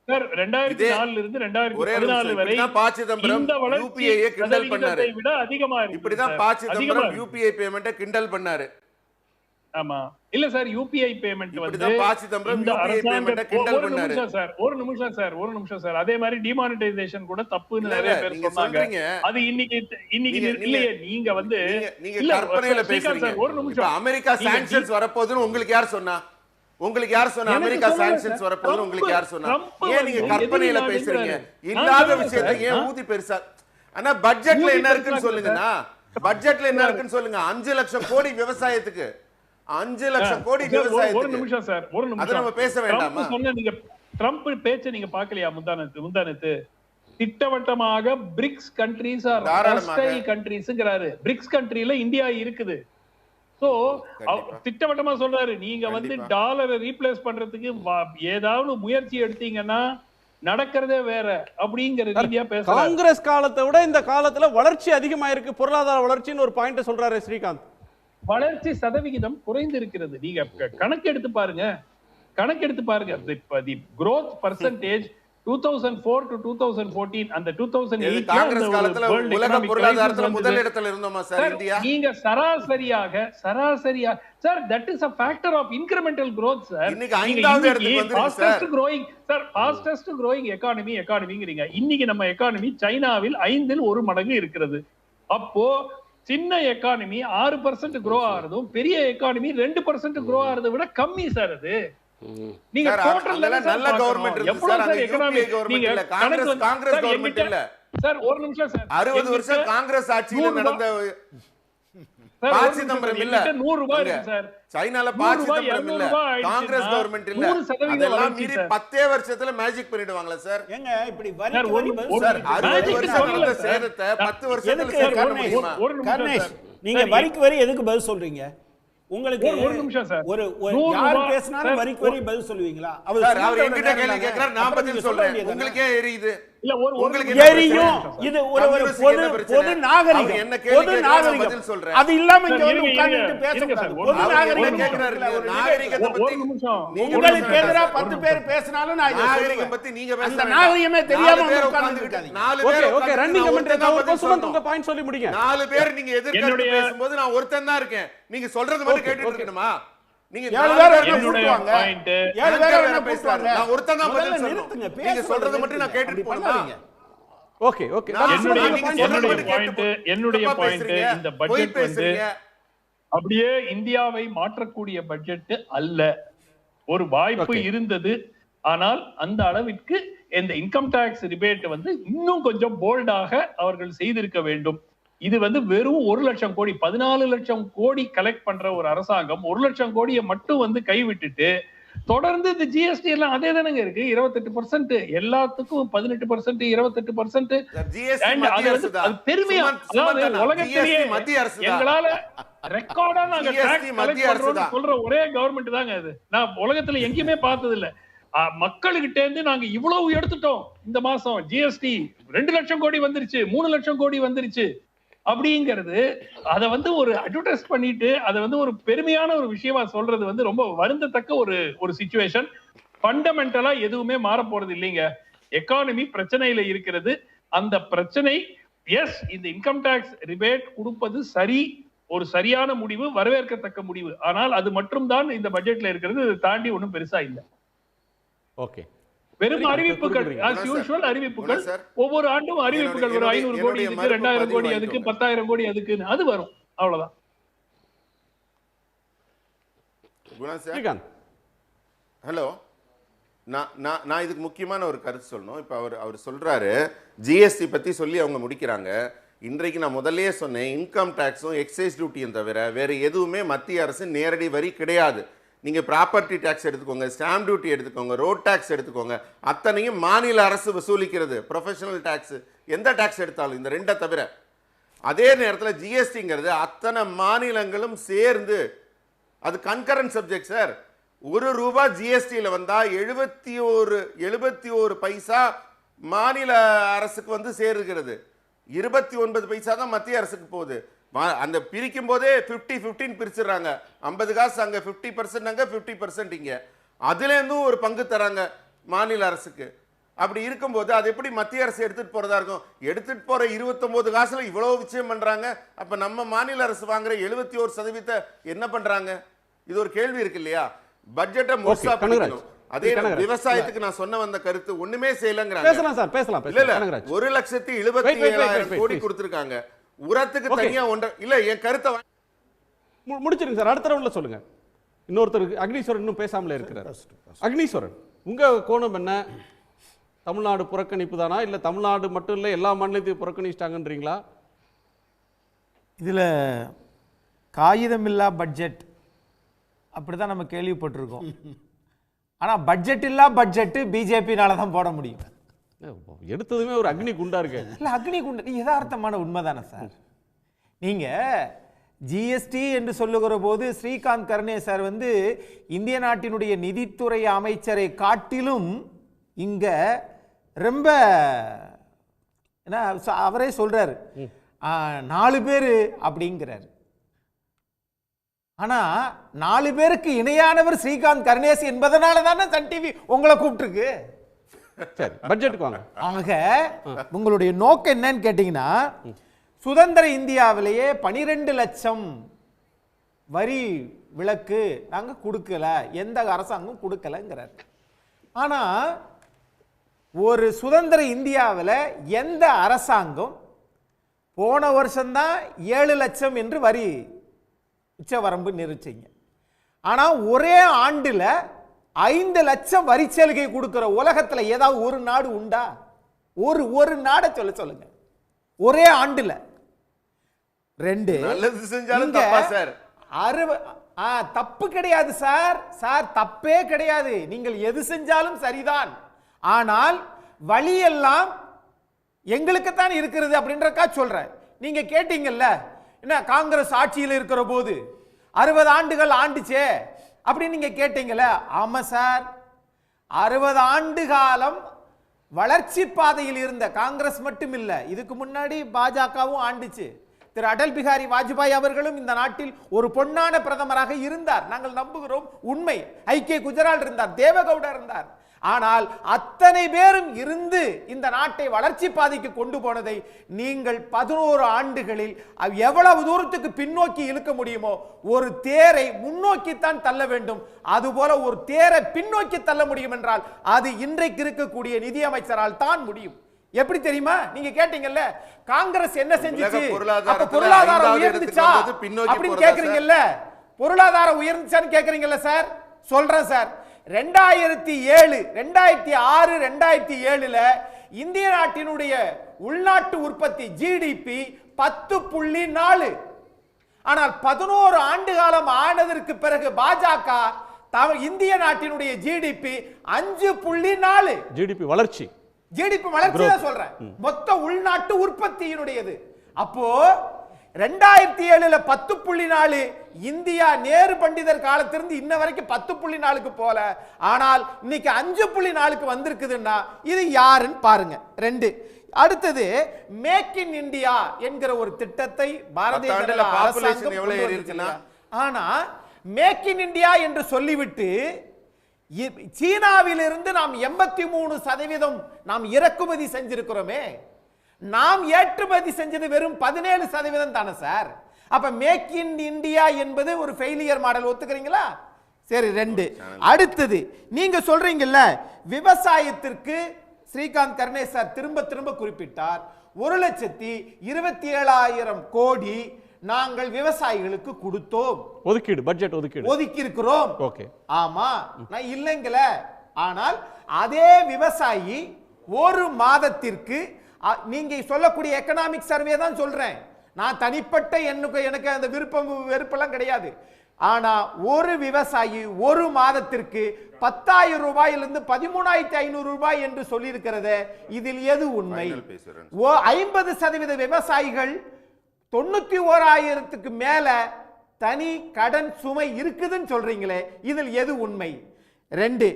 சார் 2004 இருந்து 2014 வரை இந்த வளர்ச்சி விட அதிகமா இருக்கு. இப்படிதான் ப. சிதம்பரம் யூபிஐ பேமெண்ட்டை கிண்டல் பண்ணாரு. ஆமா இல்ல சார் யூபிஐ பேமெண்ட் வந்து இப்படிதான் ப. சிதம்பரம் இந்த UPI அரசாங்க payment-அ கிண்டல் ஒரு பண்ணாரு. நிமிஷம் சார் அதே மாதிரி டிமானிட்டைசேஷன் கூட தப்புன்னு இல்ல, நிறைய இல்ல, பேர் நீங்க சொன்னாங்க. சொல்றீங்க. அது இன்னைக்கு நீங்க- இல்லையே நீங்க வந்து நீங்க இல்ல கற்பனையில ஸ்ரீகாந்த் பேசுறீங்க. சார் ஒரு இப்ப நிமிஷம் அமெரிக்கா நீங்க சாங்ஷன்ஸ் வரப்போகுதுன்னு உங்களுக்கு யார் சொன்னா? உங்களுக்கு யார் சொன்னா எனக்கு அமெரிக்கா சொல்லல சாங்ஷன்ஸ் சார். வரப்போகுதுன்னு உங்களுக்கு யார் சொன்னா? ட்ரம்ப் ஏன் நீங்க வந்து கற்பனையில எதிரி பேசுறீங்க? நாடுங்கிறாரு. இல்லாத நான் விஷயத்தை சொல்லல ஏன் சார். ஊதி பெருசா? ஆனா பட்ஜெட்ல ஊதி என்ன இருக்குன்னு பெருசாக்குங்க சொல்லுங்கண்ணா. பட்ஜெட்ல என்ன இருக்குன்னு சொல்லுங்க. 5 லட்சம் கோடி விவசாயத்துக்கு, 5 லட்சம் கோடி சார், ஒரு விவசாயத்துக்கு. நிமிஷம் சார் ஒரு அதை நிமிஷம் நம்ம பேச வேண்டாமா? ட்ரம்ப் சொன்ன நீங்க ட்ரம்ப் பேச்ச நீங்க பாக்கலையா முந்தானத்து திட்டவட்டமாக பிரிக்ஸ் கண்ட்ரீஸ் ஆர் தாராளமாக. ஹாஸ்டைல் கண்ட்ரீஸ்ங்கறாரு. பிரிக்ஸ் கண்ட்ரில இந்தியா இருக்குது. சோ கண்டிப்பா. திட்டவட்டமா சொல்றாரு நீங்க வந்து கண்டிப்பா. டாலரை ரீப்ளேஸ் பண்றதுக்கு ஏதாவது முயற்சி எடுத்தீங்கன்னா நடக்கிறதே வேற அப்படிங்கிற ரீதியா பேசுறாரு. காங்கிரஸ் காலத்தை விட இந்த காலத்துல வளர்ச்சி அதிகமா இருக்கு, பொருளாதார வளர்ச்சின்னு ஒரு பாயிண்ட் சொல்றாரு ஸ்ரீகாந்த். வளர்ச்சி சதவிகிதம் குறைந்து இருக்கிறது. நீங்க கணக்கெடுத்து பாருங்க. தி growth percentage 2004 to 2014 அந்த 2008 காங்கிரஸ் காலத்துல உலக பொருளாதாரத்துல முதல் இடத்துல இருந்தோமா சார் இந்தியா? நீங்க சராசரியா sir that is a factor of incremental growth sir. இன்னைக்கு 5வது இடத்துக்கு வந்திருக்கு சார். fastest growing எகானமிங்கறீங்க. இன்னைக்கு நம்ம எகானமி சைனாவில் 5ல் 1 மடங்கு இருக்கிறது. அப்போ சின்ன எகானமி 6% grow ஆறதும் பெரிய எகானமி 2% grow ஆறதை விட கம்மி சார் அது. நீங்க டோட்டல் நல்ல கவர்மெண்ட் இருக்கு சார். அந்த யூபிஏ கவர்மெண்ட் இல்ல, காங்கிரஸ் கவர்மெண்ட் இல்ல சார். ஒரு நிமிஷம் சார். 60 வருஷம் காங்கிரஸ் ஆட்சியில நடந்த ப. சிதம்பரம் இல்ல. 100 ரூபாய் இருக்கு சார். சைனால ப. சிதம்பரம் இல்ல, காங்கிரஸ் கவர்மெண்ட் இல்ல. அதெல்லாம் மீறி 10 வருஷத்துல மேஜிக் பண்ணிடுவாங்களா சார்? ஏங்க இப்படி வரி வரி சார் 60 வருஷம் நடந்த சேதத்தை 10 வருஷத்துல சரி பண்ண முடியுமா? கர்ணேஷ், நீங்க வரிக்கு வரி எதுக்கு பதில் சொல்றீங்க? உங்களுக்கு ஒரு நிமிஷம் சார். ஒரு யார் பேசினாலும் வரிக்கு வரி பதில் சொல்லுவீங்களா? அவர் என்கிட்ட கேள்வி கேக்குறார், நான் பதில் சொல்றேன். உங்களுக்கே எரியுது. இல்ல உங்களுக்கு எரியும். இது ஒரு பொது நாகரிகம். என்ன கேள்வி கேக்குறாரு பதில் சொல்றேன். அது இல்லாம இங்க வந்து உட்கார்ந்துட்டு பேசக்கூடாது. பொது நாகரிகம் கேக்குறாரு. நாகரிகத்தை பத்தி உங்களுக்கு எதிரா 10 பேர் பேசினாலும் நான் நாகரிகம் பத்தி நீங்க பேசுறீங்க. அந்த நாகரிகமே தெரியாம உட்கார்ந்துட்டு இருக்காதீங்க. 4 பேர் ஓகே ரன்னிங் கமெண்ட் சுமந்த் உங்க பாயிண்ட் சொல்லி முடிங்க. 4 பேர் நீங்க எதிர்க்கருத்து பேசும்போது நான் ஒருத்தன் தான் இருக்கேன். நீங்க சொல்றது மட்டும் கேட்டுட்டு இருக்கணுமா? நீங்க 7 பேர் என்னுடைய பாயிண்ட் 7 பேர் பேசுறாங்க. நான் ஒருத்தன் தான் பதில் சொல்லணும். நீங்க சொல்றது மட்டும் நான் கேட்டுட்டு போணுமா? ஓகே ஓகே என்னுடைய பாயிண்ட் இந்த பட்ஜெட் வந்து அப்படியே இந்தியாவை மாற்றக்கூடிய பட்ஜெட் அல்ல. ஒரு வாய்ப்பு இருந்தது, ஆனால் அந்த அளவிற்கு இந்த இன்கம் டாக்ஸ் ரிபேட் வந்து இன்னும் கொஞ்சம் போல்டாக அவர்கள் செய்திருக்க வேண்டும். இது வந்து வெறும் 1 லட்சம் கோடி 14 லட்சம் கோடி கலெக்ட் பண்ற ஒரு அரசாங்கம் 1 லட்சம் கோடியை மட்டும் வந்து கைவிட்டுட்டு தொடர்ந்து இந்த ஜிஎஸ்டி எல்லாம் அதே தானங்க இருக்கு. 28% எல்லாத்துக்கும் 18% 28% பெருமையா உலகத்திலேயே எங்களால ரெக்கார்டா நாங்க சொல்ற ஒரே கவர்மெண்ட் தாங்க அது. நான் உலகத்துல எங்கேயுமே பார்த்தது இல்ல. மக்களுக்கிட்ட இருந்து நாங்க இவ்வளவு எடுத்துட்டோம். இந்த மாசம் ஜிஎஸ்டி 2 லட்சம் கோடி வந்துருச்சு, 3 லட்சம் கோடி வந்துருச்சு அப்படிங்கிறது அதை வந்து ஒரு அட்வர்டைஸ் பண்ணிட்டு அதை வந்து ஒரு பெருமையான ஒரு விஷயமா சொல்றது வந்து ரொம்ப வருந்தத்தக்க ஒரு சிச்சுவேஷன். ஃபண்டமெண்டலா எதுவுமே மாற போறது இல்லைங்க. எக்கானமி பிரச்சனையில இருக்கிறது. அந்த பிரச்சனை எஸ் இந்த இன்கம் டாக்ஸ் ரிபேட் கொடுப்பது சரி, ஒரு சரியான முடிவு, வரவேற்கத்தக்க முடிவு. ஆனால் அது மட்டும் தான் இந்த பட்ஜெட்ல இருக்கிறது. இதை தாண்டி ஒன்றும் பெருசா இல்லை. ஓகே, வெறும் அறிவிப்புகள், as usual அறிவிப்புகள். ஒவ்வொரு ஆண்டும் அறிவிப்புகள் வரும். 500 கோடி இதுக்கு, 2000 கோடி அதுக்கு, 10,000 கோடி அதுக்கு, அது வரும். அவ்வளவுதான். ஹலோ, நான் இதுக்கு முக்கியமான ஒரு கருத்து சொல்லணும். இப்போ அவர் சொல்றாரு ஜிஎஸ்டி பத்தி சொல்லி அவங்க முடிக்கிறாங்க. இன்றைக்கு நான் முதல்லயே சொன்னேன், இன்கம் டாக்ஸும் எக்ஸைஸ் டியூட்டியும் தவிர வேற எதுவுமே மத்திய அரசு நேரடி வரி கிடையாது. நீங்கள் ப்ராப்பர்ட்டி டேக்ஸ் எடுத்துக்கோங்க, ஸ்டாம்ப் டியூட்டி எடுத்துக்கோங்க, ரோட் டேக்ஸ் எடுத்துக்கோங்க, அத்தனையும் மாநில அரசு வசூலிக்கிறது. ப்ரொஃபஷனல் டேக்ஸ், எந்த டேக்ஸ் எடுத்தாலும் இந்த 2 தவிர. அதே நேரத்தில் ஜிஎஸ்டிங்கிறது அத்தனை மாநிலங்களும் சேர்ந்து அது கன்கரண்ட் சப்ஜெக்ட் சார். 1 ரூபா ஜிஎஸ்டியில் வந்தால் 71 பைசா மாநில அரசுக்கு வந்து சேருகிறது. 29 பைசா தான் மத்திய அரசுக்கு போகுது. அந்த பிரிக்கும் போதே 50-15 பிரிச்சிடறாங்க. 50 காசு அங்கே, 50% அங்கே, 50% இங்கே. அதுலேருந்தும் ஒரு பங்கு தராங்க மாநில அரசுக்கு. அப்படி இருக்கும்போது அது எப்படி மத்திய அரசு எடுத்துகிட்டு போகிறதா இருக்கும்? எடுத்துகிட்டு போகிற 29 காசுல இவ்வளோ விஷயம் பண்ணுறாங்க. அப்போ நம்ம மாநில அரசு வாங்குற 71% என்ன பண்ணுறாங்க? இது ஒரு கேள்வி இருக்கு இல்லையா? பட்ஜெட்டை முழுசா படிக்கணும். அதே விவசாயத்துக்கு நான் சொன்ன வந்த கருத்து ஒண்ணுமே செய்யலங்கறாங்க. பேசலாம் சார், பேசலாம். இல்ல 1,77,000 கோடி கொடுத்திருக்காங்க. உரத்துக்கு தனியா இல்ல, என் கருத்தை முடிச்சிருங்க சார். அடுத்த ரவுண்ட்ல சொல்லுங்க. இன்னொருத்தருக்கு அக்னீஸ்வரன் இன்னும் பேசாமலே இருக்கிறார். அக்னீஸ்வரன், உங்க கோணம் என்ன? தமிழ்நாடு புறக்கணிப்பு தானா, இல்ல தமிழ்நாடு மட்டும் இல்ல எல்லா மாநிலத்தையும் புறக்கணிச்சிட்டாங்கன்றீங்களா? இதுல காகிதமில்லா பட்ஜெட் அப்படிதான் நம்ம கேள்விப்பட்டிருக்கோம். ஆனா பட்ஜெட் இல்லா பட்ஜெட் பிஜேபினால தான் போட முடியும். எடுத்ததுமே ஒரு அக்னி குண்டா இருக்கு. இல்ல அக்னி குண்டு யதார்த்தமான உண்மைதானே சார்? நீங்க ஜிஎஸ்டி என்று சொல்லுகிற போது ஸ்ரீகாந்த் கர்னே சார் வந்து இந்திய நாட்டினுடைய நிதித்துறை அமைச்சரை காட்டிலும் இங்க ரொம்ப அவரே சொல்றாரு 4 பேர் அப்படிங்கிறாரு. ஆனா 4 பேருக்கு இணையானவர் ஸ்ரீகாந்த் கருணேசி என்பதனால தானே சன் டிவி உங்களை கூப்பிட்டுருக்கு. சரி, பட்ஜெட்டுக்கு வாங்க. ஆக உங்களுடைய நோக்கம் என்னன்னு கேட்டீங்கன்னா, சுதந்திர இந்தியாவிலேயே 12 லட்சம் வரி விலக்கு நாங்க கொடுக்கல, எந்த அரசாங்கம் கொடுக்கலங்கிறார். ஆனா ஒரு சுதந்திர இந்தியாவில் எந்த அரசாங்கம் போன வருஷம்தான் 7 லட்சம் என்று வரி உச்சவரம்பு நிறுத்திங்க. ஆனா ஒரே ஆண்டுல 5 லட்சம் வரி சலுகை கொடுக்கிற உலகத்துல ஏதாவது ஒரு நாடு உண்டா? ஒரு நாடை சொல்லுங்க. ஒரே ஆண்டுல 2. நல்லது செஞ்சாலும் தப்பா சார்? தப்பு கிடையாது சார். தப்பே கிடையாது. நீங்கள் எது செஞ்சாலும் சரிதான். ஆனால் வழியெல்லாம் எங்களுக்கு தான் இருக்கிறது அப்படின்றக்கா சொல்றேன். நீங்க கேட்டீங்கல்ல, என்ன காங்கிரஸ் ஆட்சியில் இருக்கிற போது 60 ஆண்டுகள் ஆண்டுச்சே அப்படின்னு நீங்க கேட்டீங்கல்ல. ஆமா சார், 60 ஆண்டு காலம் வளர்ச்சி பாதையில் இருந்த காங்கிரஸ் மட்டும் இல்ல, இதுக்கு முன்னாடி பாஜகவும் ஆண்டுச்சு. திரு அடல் பிகாரி வாஜ்பாய் அவர்களும் இந்த நாட்டில் ஒரு பொன்னான பிரதமராக இருந்தார். நாங்கள் நம்புகிறோம், உண்மை. ஐக்கிய குஜரால் இருந்தார், தேவகவுடா இருந்தார். ஆனால் அத்தனை பேரும் இருந்து இந்த நாட்டை வளர்ச்சி பாதைக்கு கொண்டு போனதை நீங்கள் 11 ஆண்டுகளில் எவ்வளவு தூரத்துக்கு பின்னோக்கி இழுக்க முடியுமோ, ஒரு தேரை முன்னோக்கித்தான் தள்ள வேண்டும். அதுபோல ஒரு தேரை பின்னோக்கி தள்ள முடியும் என்றால் அது இன்றைக்கு இருக்கக்கூடிய நிதியமைச்சரால் தான் முடியும். எப்படி தெரியுமா? நீங்க கேட்டீங்கல்ல, காங்கிரஸ் என்ன செஞ்சுச்சு, பொருளாதாரம் உயர்ந்துச்சா அப்படின்னு கேக்குறீங்கல்ல, பொருளாதாரம் உயர்ந்துச்சான்னு கேக்குறீங்கல்ல சார். சொல்றேன் சார், 2007, 2006, 2007 இந்திய நாட்டினுடைய உள்நாட்டு உற்பத்தி ஜிடிபி 10.4. ஆனால் 11 ஆண்டு காலம் ஆனதற்கு பிறகு பாஜக இந்திய நாட்டினுடைய ஜிடிபி 5.4. ஜிடிபி வளர்ச்சி தான் சொல்றேன், மொத்த உள்நாட்டு உற்பத்தியினுடையது. அப்போ 2007 10.4 இந்தியா நேரு பண்டிதர் காலத்திலிருந்து இன்ன வரைக்கும் 10.4க்கு போல. ஆனால் இன்னைக்கு 5.4க்கு வந்திருக்குதுன்னா இது யாருன்னு பாருங்க. 2. அடுத்தது மேக் இன் இந்தியா என்கிற ஒரு திட்டத்தை பாரதிய ஜனதா அரசாங்கம். ஆனா மேக் இன் இந்தியா என்று சொல்லிவிட்டு சீனாவிலிருந்து நாம் 83% நாம் இறக்குமதி செஞ்சிருக்கிறோமே, நாம் ஏற்றுமதி செஞ்சது வெறும் 17% தானே சார். அப்ப மேக் இன் இந்தியா என்பது ஒரு ஃபெயிலியர் மாடல், ஒத்துக்கிறீங்களா? சரி. 2. அடுத்தது நீங்க சொல்றீங்கல்ல, விவசாயத்திற்கு ஸ்ரீகாந்த் கர்னே சார் திரும்ப குறிப்பிட்டார், 1,27,000 கோடி நாங்கள் விவசாயிகளுக்கு கொடுத்தோம், ஒதுக்கீடு, பட்ஜெட் ஒதுக்கி இருக்கிறோம். ஓகே, ஆமா, நான் இல்லைங்கல. ஆனால் அதே விவசாயி ஒரு மாதத்திற்கு, நீங்க சொல்லக்கூடிய எக்கனாமிக் சர்வே தான் சொல்றேன், நான் தனிப்பட்ட எனக்கு அந்த வெறுப்பெல்லாம் கிடையாது. ஆனா ஒரு விவசாயி ஒரு மாதத்திற்கு 10,000 ரூபாயிலிருந்து 13,500 ரூபாய் என்று சொல்லி இருக்கிறது. இதில் எது உண்மை? 50% விவசாயிகள் 91,000க்கு மேல தனி கடன் சுமை இருக்குதுன்னு சொல்றீங்களே, இதில் எது உண்மை? 2.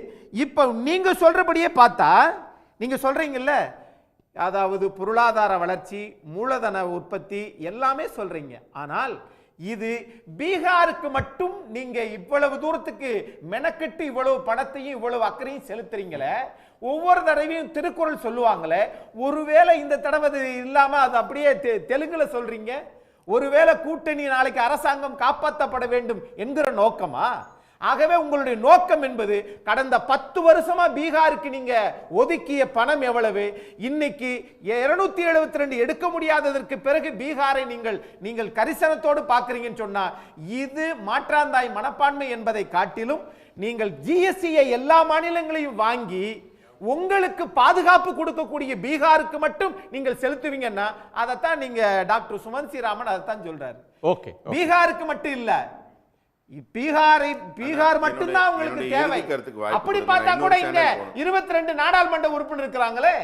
இப்ப நீங்க சொல்றபடியே பார்த்தா, நீங்க சொல்றீங்கல்ல, அதாவது பொருளாதார வளர்ச்சி, மூலதன உற்பத்தி எல்லாமே சொல்றீங்க. ஆனால் இது பீகாருக்கு மட்டும் நீங்க இவ்வளவு தூரத்துக்கு மெனக்கெட்டு இவ்வளவு பணத்தையும் இவ்வளவு அக்கறையும் செலுத்துறீங்களே, ஒவ்வொரு தடவையும் திருக்குறள் சொல்லுவாங்களே, ஒருவேளை இந்த தடவை இல்லாம அது அப்படியே தெலுங்குல சொல்றீங்க, ஒருவேளை கூட்டணி நாளைக்கு அரசாங்கம் காப்பாற்றப்பட வேண்டும் என்கிற நோக்கமா? ஆகவே உங்களுடைய நோக்கம் என்பது கடந்த 10 வருஷமா பீகாருக்கு நீங்க ஒதுக்கிய பணம் எவ்வளவு, இன்னைக்கு 272 எடுக்க முடியாததற்கு பிறகு பீகாரை நீங்கள் கரிசனத்தோடு பார்க்கறீங்கன்னு சொன்னா இது மாற்றாந்தாய் மனப்பான்மை என்பதை காட்டிலும் நீங்கள் ஜிஎஸ்டியை எல்லா மாநிலங்களையும் வாங்கி உங்களுக்கு பாதுகாப்பு கொடுக்கக்கூடிய பீகாருக்கு மட்டும் நீங்கள் செலுத்துவீங்கன்னா அதைத்தான் நீங்க டாக்டர் சுமந்த் ஸ்ரீராமன் அதைத்தான் சொல்றாரு. ஓகே, பீகாருக்கு மட்டும் இல்ல, பீகார் மட்டும்தான் உங்களுக்கு தேவை. அப்படி பார்த்தா கூட இங்க 22 நாடாளுமன்ற உறுப்பினர் இருக்கிறாங்களே,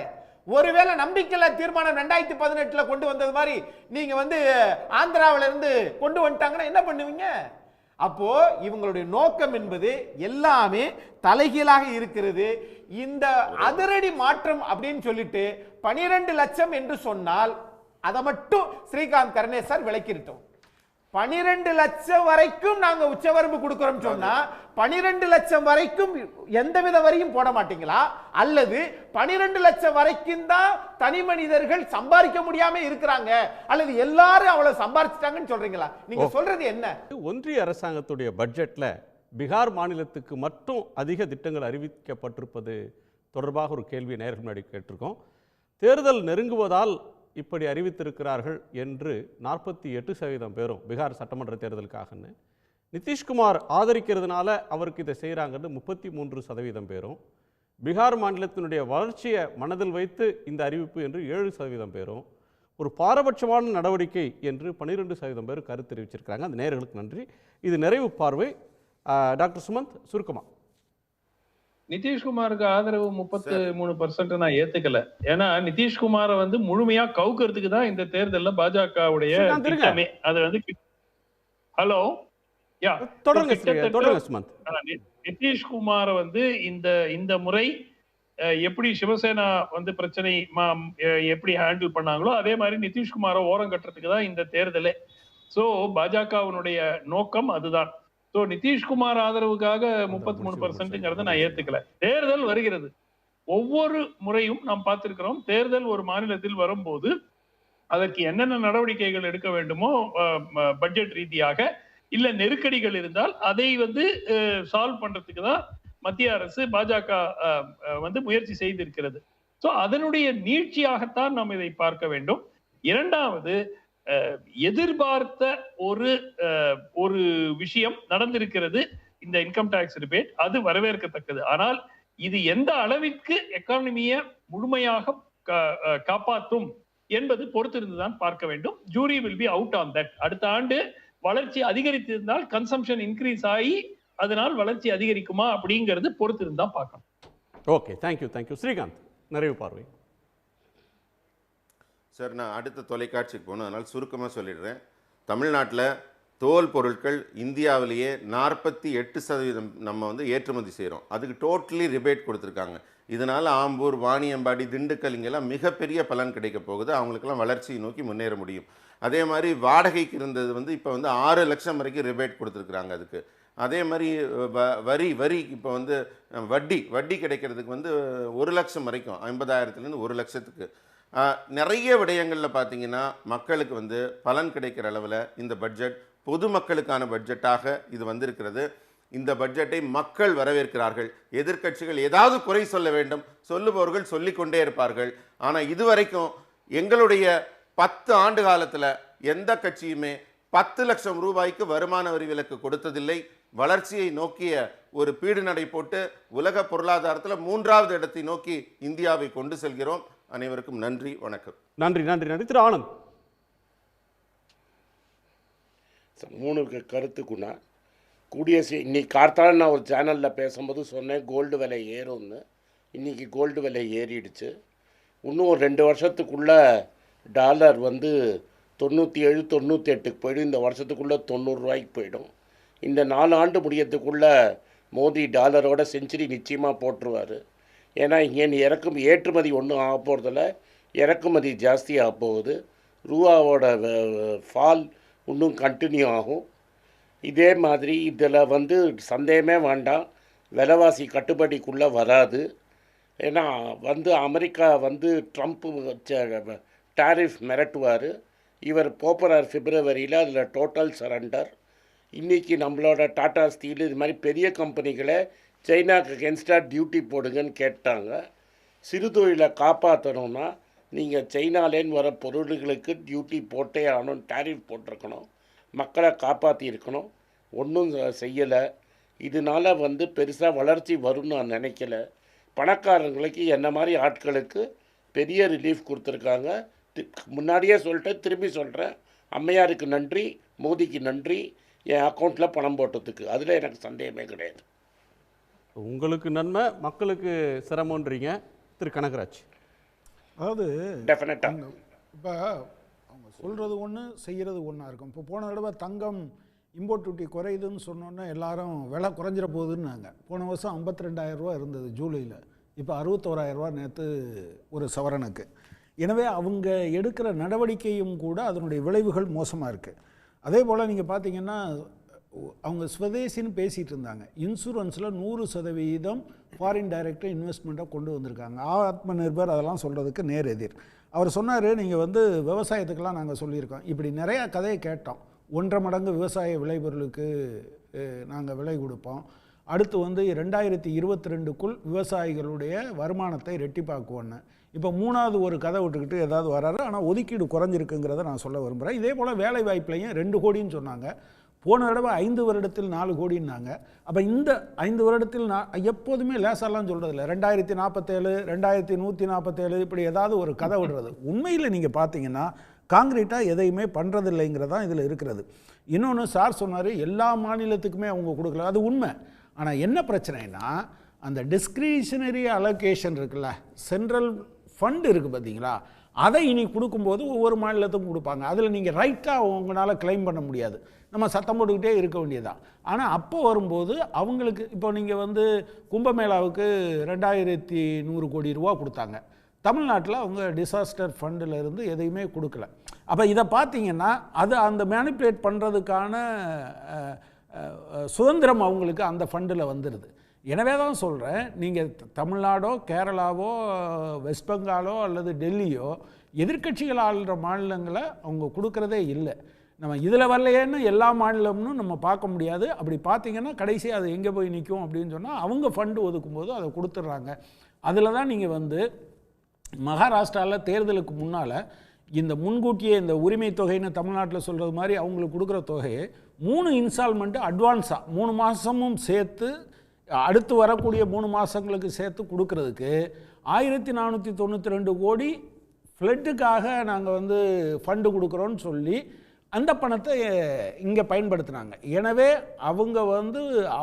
ஒருவேளை நம்பிக்கையில்லா தீர்மானம் 2018 கொண்டு வந்தது மாதிரி நீங்க ஆந்திராவில இருந்து கொண்டு வந்துட்டாங்கன்னா என்ன பண்ணுவீங்க? அப்போ இவங்களுடைய நோக்கம் என்பது எல்லாமே தலைகீழாக இருக்கிறது. இந்த அதிரடி மாற்றம் அப்படின்னு சொல்லிட்டு 12 லட்சம் என்று சொன்னால் அதை மட்டும் ஸ்ரீகாந்த் கருணேசன் விளக்கிட்டோம். 12 லட்சம் வரைக்கும் நாங்க உச்சவரம்பு கொடுக்கிறோம் சொன்னா 12 லட்சம் வரைக்கும் எந்தவித வரியும் போட மாட்டீங்களா? அல்லது 12 லட்சம் வரைக்கும் தான் தனி மனிதர்கள் சம்பாதிக்க முடியாம இருக்கிறாங்க, அல்லது எல்லாரும் அவ்வளவு சம்பாதிச்சிட்டாங்கன்னு சொல்றீங்களா? நீங்க சொல்றது என்ன? ஒன்றிய அரசாங்கத்துடைய பட்ஜெட்ல பீகார் மாநிலத்துக்கு மட்டும் அதிக திட்டங்கள் அறிவிக்கப்பட்டிருப்பது தொடர்பாக ஒரு கேள்வி நேயர்கள் முன்னாடி கேட்டிருக்கோம். தேர்தல் நெருங்குவதால் இப்படி அறிவித்திருக்கிறார்கள் என்று 48% பேரும் பீகார் சட்டமன்ற தேர்தலுக்காகன்னு, நிதிஷ்குமார் ஆதரிக்கிறதுனால அவருக்கு இதை செய்கிறாங்கன்னு 33% பேரும், பீகார் மாநிலத்தினுடைய வளர்ச்சியை மனதில் வைத்து இந்த அறிவிப்பு என்று 7% பேரும், ஒரு பாரபட்சமான நடவடிக்கை என்று 12% பேர் கருத்து தெரிவிச்சிருக்கிறாங்க. அந்த நேயர்களுக்கு நன்றி. இது நிறைவு பார்வை. டாக்டர் சுமந்த் சுருக்கமா. நிதிஷ்குமாருக்கு ஆதரவு 33% நான் ஏத்துக்கல. ஏன்னா நிதிஷ்குமாரை முழுமையா கவுக்கிறதுக்கு தான் இந்த தேர்தல்ல பாஜகவுடைய திட்டமே. அது ஹலோ யா நிதிஷ்குமாரை இந்த முறை எப்படி சிவசேனா பிரச்சனை எப்படி ஹேண்டில் பண்ணாங்களோ அதே மாதிரி நிதிஷ்குமாரை ஓரம் கட்டுறதுக்கு தான் இந்த தேர்தலே. சோ பாஜகவினுடைய நோக்கம் அதுதான். சோ நிதிஷ்குமார் ஆதரவுக்காக 33% நான் ஏத்துக்கல. தேர்தல் வருகிறது. ஒவ்வொரு முறையும் நாம் பார்த்திருக்கிறோம், தேர்தல் ஒரு மாநிலத்தில் வரும்போது அதற்கு என்னென்ன நடவடிக்கைகள் எடுக்க வேண்டுமோ பட்ஜெட் ரீதியாக, இல்ல நெருக்கடிகள் இருந்தால் அதை சால்வ் பண்றதுக்கு தான் மத்திய அரசு பாஜக முயற்சி செய்திருக்கிறது. சோ அதனுடைய நீட்சியாகத்தான் நாம் இதை பார்க்க வேண்டும். இரண்டாவது, எதிர்பார்த்த ஒரு விஷயம் நடந்திருக்கிறது, இந்த இன்கம் டாக்ஸ் ரிபேட். அது வரவேற்கத்தக்கது. ஆனால் இது எந்த அளவிற்கு எக்கானமியை முழுமையாக காப்பாற்றும் என்பது பொறுத்திருந்துதான் பார்க்க வேண்டும். Jury will be out on that. அடுத்த ஆண்டு வளர்ச்சி அதிகரித்திருந்தால் கன்சம்ஷன் இன்க்ரீஸ் ஆகி அதனால் வளர்ச்சி அதிகரிக்குமா அப்படிங்கிறது பொறுத்திருந்தான் பார்க்கணும். Okay, thank you. ஸ்ரீகாந்த், நிறைவு பார்வை. சார், நான் அடுத்த தொலைக்காட்சிக்கு போகணும், அதனால் சுருக்கமாக சொல்லிடுறேன். தமிழ்நாட்டில் தோல் பொருட்கள் இந்தியாவிலேயே 48% நம்ம ஏற்றுமதி செய்கிறோம். அதுக்கு டோட்டலி ரிபேட் கொடுத்துருக்காங்க. இதனால் ஆம்பூர், வாணியம்பாடி, திண்டுக்கல் இங்கெல்லாம் மிகப்பெரிய பலன் கிடைக்க போகுது. அவங்களுக்கெல்லாம் வளர்ச்சியை நோக்கி முன்னேற முடியும். அதே மாதிரி வாடகைக்கு இருந்தது இப்போ 6 லட்சம் வரைக்கும் ரிபேட் கொடுத்துருக்குறாங்க அதுக்கு. அதே மாதிரி வரி இப்போ வட்டி கிடைக்கிறதுக்கு 1 லட்சம் வரைக்கும், 50,000லேருந்து 1 லட்சத்துக்கு. நிறைய விடயங்களில் பார்த்தீங்கன்னா மக்களுக்கு பலன் கிடைக்கிற அளவில் இந்த பட்ஜெட் பொதுமக்களுக்கான பட்ஜெட்டாக இது வந்திருக்கிறது. இந்த பட்ஜெட்டை மக்கள் வரவேற்கிறார்கள். எதிர்க்கட்சிகள் ஏதாவது குறை சொல்ல வேண்டும், சொல்லுபவர்கள் சொல்லிக்கொண்டே இருப்பார்கள். ஆனால் இதுவரைக்கும் எங்களுடைய 10 ஆண்டு காலத்தில் எந்த கட்சியுமே 10 லட்சம் ரூபாய்க்கு வருமான வரி விலக்கு கொடுத்ததில்லை. வளர்ச்சியை நோக்கிய ஒரு பீடு நடை போட்டு உலக பொருளாதாரத்தில் 3வது இடத்தை நோக்கி இந்தியாவை கொண்டு செல்கிறோம். அனைவருக்கும் நன்றி, வணக்கம். நன்றி. திரு ஆனந்த். 3 கருத்துக்குன்னா இன்னைக்கு கார்த்தால நான் ஒரு சேனலில் பேசும்போது சொன்னேன் கோல்டு விலை ஏறும்னு. இன்றைக்கி கோல்டு விலை ஏறிடுச்சு. இன்னும் ஒரு 2 வருஷத்துக்குள்ளே டாலர் 97, 98க்கு போயிடும். இந்த வருஷத்துக்குள்ளே 90 ரூபாய்க்கு போயிடும். இந்த 4 ஆண்டு முடியறதுக்குள்ளே மோடி டாலரோட செஞ்சுரி நிச்சயமாக போட்டுருவார். ஏன்னா இங்கே ஏற்றுமதி ஒன்றும் ஆக போகிறதில்ல, இறக்குமதி ஜாஸ்தி ஆக போகுது. ரூபாவோட ஃபால் இன்னும் கண்டினியூ ஆகும். இதே மாதிரி இதில் சந்தேகமே வேண்டாம், விலைவாசி கட்டுப்பாட்டுக்குள்ளே வராது. ஏன்னா அமெரிக்கா ட்ரம்ப் டாரிஃப் மிரட்டுவார். இவர் போகிறார் பிப்ரவரியில், அதில் டோட்டல் சரண்டர். இன்றைக்கி நம்மளோட டாடா ஸ்டீல் இது மாதிரி பெரிய கம்பெனிகளை சைனாக்கு அகென்ஸ்டாக டியூட்டி போடுங்கன்னு கேட்டாங்க. சிறு தொழிலை காப்பாற்றணும்னா நீங்கள் சைனாலேன்னு வர பொருள்களுக்கு டியூட்டி போட்டே ஆகணும், டேரிஃப் போட்டிருக்கணும், மக்களை காப்பாற்றியிருக்கணும். ஒன்றும் செய்யலை. இதனால் பெருசாக வளர்ச்சி வரும்னு நான் நினைக்கல. பணக்காரங்களுக்கு என்ன மாதிரி ஆட்களுக்கு பெரிய ரிலீஃப் கொடுத்துருக்காங்க. முன்னாடியே சொல்லிட்டேன், திரும்பி சொல்கிறேன், அம்மையாருக்கு நன்றி, மோடிக்கு நன்றி என் அக்கௌண்ட்டில் பணம் போட்டதுக்கு. அதில் எனக்கு சந்தேகமே கிடையாது. உங்களுக்கு நன்மை, மக்களுக்கு சிரமன்றீங்க திரு கனகராஜ். அதாவது டெஃபினட்டாக இப்போ அவங்க சொல்கிறது ஒன்று, செய்கிறது ஒன்றா இருக்கும். இப்போ போன தடவை தங்கம் இம்போர்ட் டியூட்டி குறையுதுன்னு சொன்னோன்னே எல்லாரும் விலை குறைஞ்சிட போகுதுன்னாங்க. போன வருஷம் 52,000 ரூபா இருந்தது ஜூலையில், இப்போ 61,000 ரூபா நேற்று ஒரு சவரனுக்கு. எனவே அவங்க எடுக்கிற நடவடிக்கையும் கூட அதனுடைய விளைவுகள் மோசமாக இருக்குது. அதே போல் நீங்கள் பார்த்தீங்கன்னா அவங்க ஸ்வதேசின்னு பேசிகிட்டு இருந்தாங்க. இன்சூரன்ஸில் 100% ஃபாரின் டைரக்ட் இன்வெஸ்ட்மெண்ட்டை கொண்டு வந்திருக்காங்க. ஆத்ம நிர்பர் அதெல்லாம் சொல்கிறதுக்கு நேர் எதிர். அவர் சொன்னார், நீங்கள் விவசாயத்துக்கெல்லாம் நாங்கள் சொல்லியிருக்கோம், இப்படி நிறையா கதையை கேட்டோம். 1.5 மடங்கு விவசாய விளைபொருளுக்கு நாங்கள் விலை கொடுப்போம். அடுத்து 2022க்குள் விவசாயிகளுடைய வருமானத்தை ரெட்டிப்பாக்குவோன்னு. இப்போ 3வது ஒரு கதை விட்டுக்கிட்டு ஏதாவது வராரு. ஆனால் ஒதுக்கீடு குறைஞ்சிருக்குங்கிறத நான் சொல்ல விரும்புகிறேன். இதே போல் வேலை வாய்ப்புலையும் 2 கோடின்னு சொன்னாங்க. போன தடவை 5 வருடத்தில் 4 கோடின்னாங்க. அப்போ இந்த 5 வருடத்தில் எப்போதுமே லேசாலாம் சொல்கிறதில்ல. 2047, 2147 இப்படி ஏதாவது ஒரு கதை விடுறது. உண்மையில் நீங்கள் பார்த்தீங்கன்னா காங்கிரீட்டாக எதையுமே பண்ணுறதில்லைங்கிறதான் இதில் இருக்கிறது. இன்னொன்று சார் சொன்னார், எல்லா மாநிலத்துக்குமே அவங்க கொடுக்கல. அது உண்மை. ஆனால் என்ன பிரச்சனைனா, அந்த டிஸ்கிரிஷனரி அலோகேஷன் இருக்குல்ல, சென்ட்ரல் ஃபண்டு இருக்குது பார்த்தீங்களா, அதை இனி கொடுக்கும்போது ஒவ்வொரு மாநிலத்துக்கும் கொடுப்பாங்க. அதில் நீங்கள் ரைட்டாக உங்களால் கிளைம் பண்ண முடியாது. நம்ம சத்தம் போட்டுக்கிட்டே இருக்க வேண்டியதான். ஆனால் அப்போ வரும்போது அவங்களுக்கு இப்போ நீங்கள் கும்பமேளாவுக்கு 2100 கோடி ரூபா கொடுத்தாங்க. தமிழ்நாட்டில் அவங்க டிசாஸ்டர் ஃபண்டில் இருந்து எதையுமே கொடுக்கல. அப்போ இதை பார்த்தீங்கன்னா அது அந்த மேனிப்புலேட் பண்ணுறதுக்கான சுதந்திரம் அவங்களுக்கு அந்த ஃபண்டில் வந்துடுது. எனவே தான் சொல்கிறேன், நீங்கள் தமிழ்நாடோ கேரளாவோ வெஸ்ட் பெங்காலோ அல்லது டெல்லியோ எதிர்க்கட்சிகள் ஆளுற மாநிலங்களை அவங்க கொடுக்குறதே இல்லை. நம்ம இதில் வரலையேன்னு எல்லா மாநிலம்னும் நம்ம பார்க்க முடியாது. அப்படி பார்த்தீங்கன்னா கடைசி அது எங்கே போய் நிற்கும் அப்படின்னு சொன்னால் அவங்க ஃபண்டு ஒதுக்கும்போது அதை கொடுத்துட்றாங்க. அதில் தான் நீங்கள் மகாராஷ்டிராவில் தேர்தலுக்கு முன்னால் இந்த முன்கூட்டியே இந்த உரிமை தொகைன்னு தமிழ்நாட்டில் சொல்கிறது மாதிரி அவங்களுக்கு கொடுக்குற தொகையை 3 இன்ஸ்டால்மெண்ட்டு அட்வான்ஸாக 3 மாதமும் சேர்த்து அடுத்து வரக்கூடிய 3 மாதங்களுக்கு சேர்த்து கொடுக்கறதுக்கு 1492 கோடி ஃப்ளட்டுக்காக நாங்கள் ஃபண்டு கொடுக்குறோன்னு சொல்லி அந்த பணத்தை இங்கே பயன்படுத்தினாங்க. எனவே அவங்க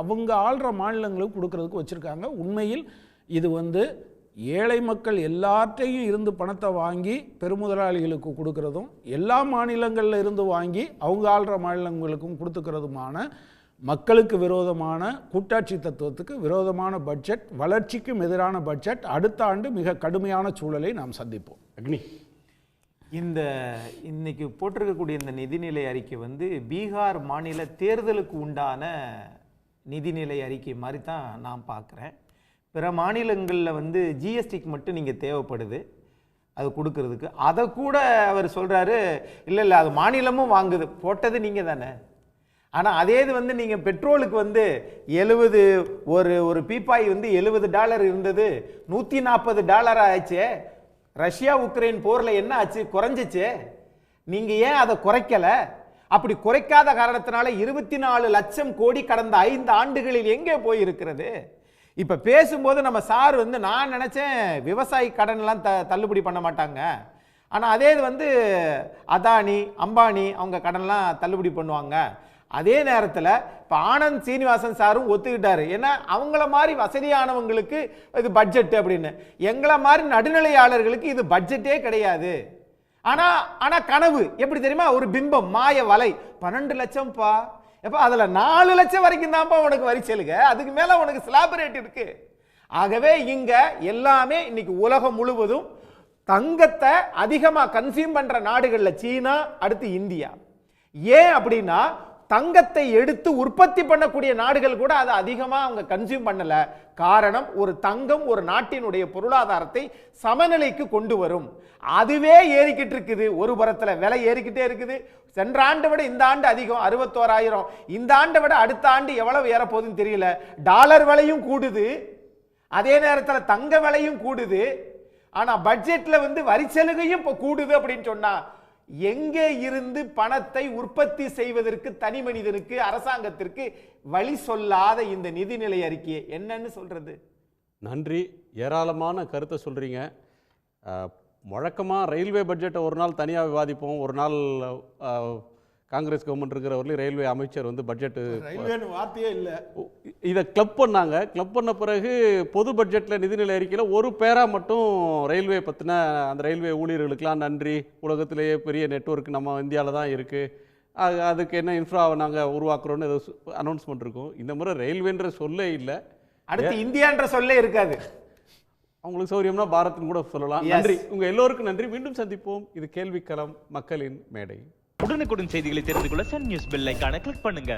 அவங்க ஆள்ற மாநிலங்களுக்கு கொடுக்கறதுக்கு வச்சுருக்காங்க. உண்மையில் இது ஏழை மக்கள் எல்லார்ட்டையும் இருந்து பணத்தை வாங்கி பெருமுதலாளிகளுக்கு கொடுக்கறதும், எல்லா மாநிலங்களில் இருந்து வாங்கி அவங்க ஆள்ற மாநிலங்களுக்கும் கொடுத்துக்கிறதுமான மக்களுக்கு விரோதமான கூட்டாட்சி தத்துவத்துக்கு விரோதமான பட்ஜெட், வளர்ச்சிக்கும் எதிரான பட்ஜெட். அடுத்த ஆண்டு மிக கடுமையான சூழலை நாம் சந்திப்போம். அக்னி, இன்னைக்கு போட்டிருக்கக்கூடிய இந்த நிதிநிலை அறிக்கை பீகார் மாநில தேர்தலுக்கு உண்டான நிதிநிலை அறிக்கை மாதிரி தான் நான் பார்க்குறேன். பிற மாநிலங்களில் ஜிஎஸ்டிக்கு மட்டும் நீங்கள் தேவைப்படுது அது கொடுக்கறதுக்கு. அதை கூட அவர் சொல்கிறாரு, இல்லை அது மாநிலமும் வாங்குது, போட்டது நீங்கள் தானே. ஆனால் அதே இது நீங்கள் பெட்ரோலுக்கு 70 ஒரு பீப்பாய் $70 இருந்தது, $140 ஆச்சு. ரஷ்யா உக்ரைன் போரில் என்ன ஆச்சு? குறைஞ்சிச்சு. நீங்கள் ஏன் அதை குறைக்கலை? அப்படி குறைக்காத காரணத்தினால 24 லட்சம் கோடி கடந்த 5 ஆண்டுகளில் எங்கே போயிருக்கிறது? இப்போ பேசும்போது நம்ம சார் நான் நினச்சேன் விவசாயி கடன்லாம் தள்ளுபடி பண்ண மாட்டாங்க. ஆனால் அதே இது அதானி அம்பானி அவங்க கடன்லாம் தள்ளுபடி பண்ணுவாங்க. அதே நேரத்தில் இப்போ ஆனந்த் சீனிவாசன் சாரும் ஒத்துக்கிட்டாரு. ஏன்னா அவங்கள மாதிரி வசதியானவங்களுக்கு இது பட்ஜெட் அப்படின்னு, எங்களை மாதிரி நடுநிலையாளர்களுக்கு இது பட்ஜெட்டே கிடையாது. ஆனால் கனவு எப்படி தெரியுமா? ஒரு பிம்பம், மாய வலை. 12 லட்சம்ப்பா, எப்போ அதில் 4 லட்சம் வரைக்கும் தான்ப்பா உனக்கு வரி செலுக, அதுக்கு மேலே உனக்கு ஸ்லாப் ரேட் இருக்கு. ஆகவே இங்கே எல்லாமே இன்னைக்கு உலகம் முழுவதும் தங்கத்தை அதிகமாக கன்சியூம் பண்ணுற நாடுகளில் சீனா, அடுத்து இந்தியா. ஏன் அப்படின்னா தங்கத்தை எடுத்து உற்பத்தி பண்ணக்கூடிய நாடுகள் கூட அதை அதிகமா அவங்க கன்சியூம் பண்ணல. காரணம், ஒரு தங்கம் ஒரு நாட்டினுடைய பொருளாதாரத்தை சமநிலைக்கு கொண்டு வரும். அதுவே ஏறிக்கிட்டு இருக்குது. ஒரு புறத்துல விலை ஏறிக்கிட்டே இருக்குது. சென்ற ஆண்டை விட இந்த ஆண்டு அதிகம் 61,000. இந்த ஆண்டை விட அடுத்த ஆண்டு எவ்வளவு ஏற போகுதுன்னு தெரியல. டாலர் விலையும் கூடுது, அதே நேரத்தில் தங்க விலையும் கூடுது. ஆனா பட்ஜெட்ல வரி சலுகையும் இப்ப கூடுது அப்படின்னு சொன்னா எங்கே இருந்து பணத்தை உற்பத்தி செய்வதற்கு தனி மனிதனுக்கு அரசாங்கத்திற்கு வழி சொல்லாத இந்த நிதிநிலை அறிக்கையை என்னன்னு சொல்றது? நன்றி. ஏராளமான கருத்தை சொல்றீங்க. வழக்கமாக ரயில்வே பட்ஜெட்டை ஒரு நாள் தனியாக விவாதிப்போம், ஒரு நாள் காங்கிரஸ் கவர்மெண்ட் இருக்கிறவர்களே ரயில்வே அமைச்சர் பட்ஜெட்டு ரயில்வேன்னு வார்த்தையே இல்லை. இதை கிளப் பண்ணாங்க. கிளப் பண்ண பிறகு பொது பட்ஜெட்டில் நிதிநிலை அறிக்கையில் ஒரு பேரா மட்டும் ரயில்வே பற்றின அந்த ரயில்வே ஊழியர்களுக்கெல்லாம் நன்றி, உலகத்திலேயே பெரிய நெட்வொர்க் நம்ம இந்தியாவில் தான் இருக்குது, அதுக்கு என்ன இன்ஃப்ராவை நாங்கள் உருவாக்குறோன்னு ஏதோ அனௌன்ஸ்மெண்ட் இருக்கும். இந்த முறை ரயில்வேன்ற சொல்லே இல்லை, அடுத்து இந்தியான்ற சொல்லே இருக்காது. அவங்களுக்கு சௌரியம்னா பாரத்னு கூட சொல்லலாம். நன்றி, உங்கள் எல்லோருக்கும் நன்றி. மீண்டும் சந்திப்போம். இது கேள்விக்களம், மக்களின் மேடை. உடனுக்குடன் செய்திகளை தெரிந்து கொள்ள சன் நியூஸ் பெல் ஐகானை கிளிக் பண்ணுங்க.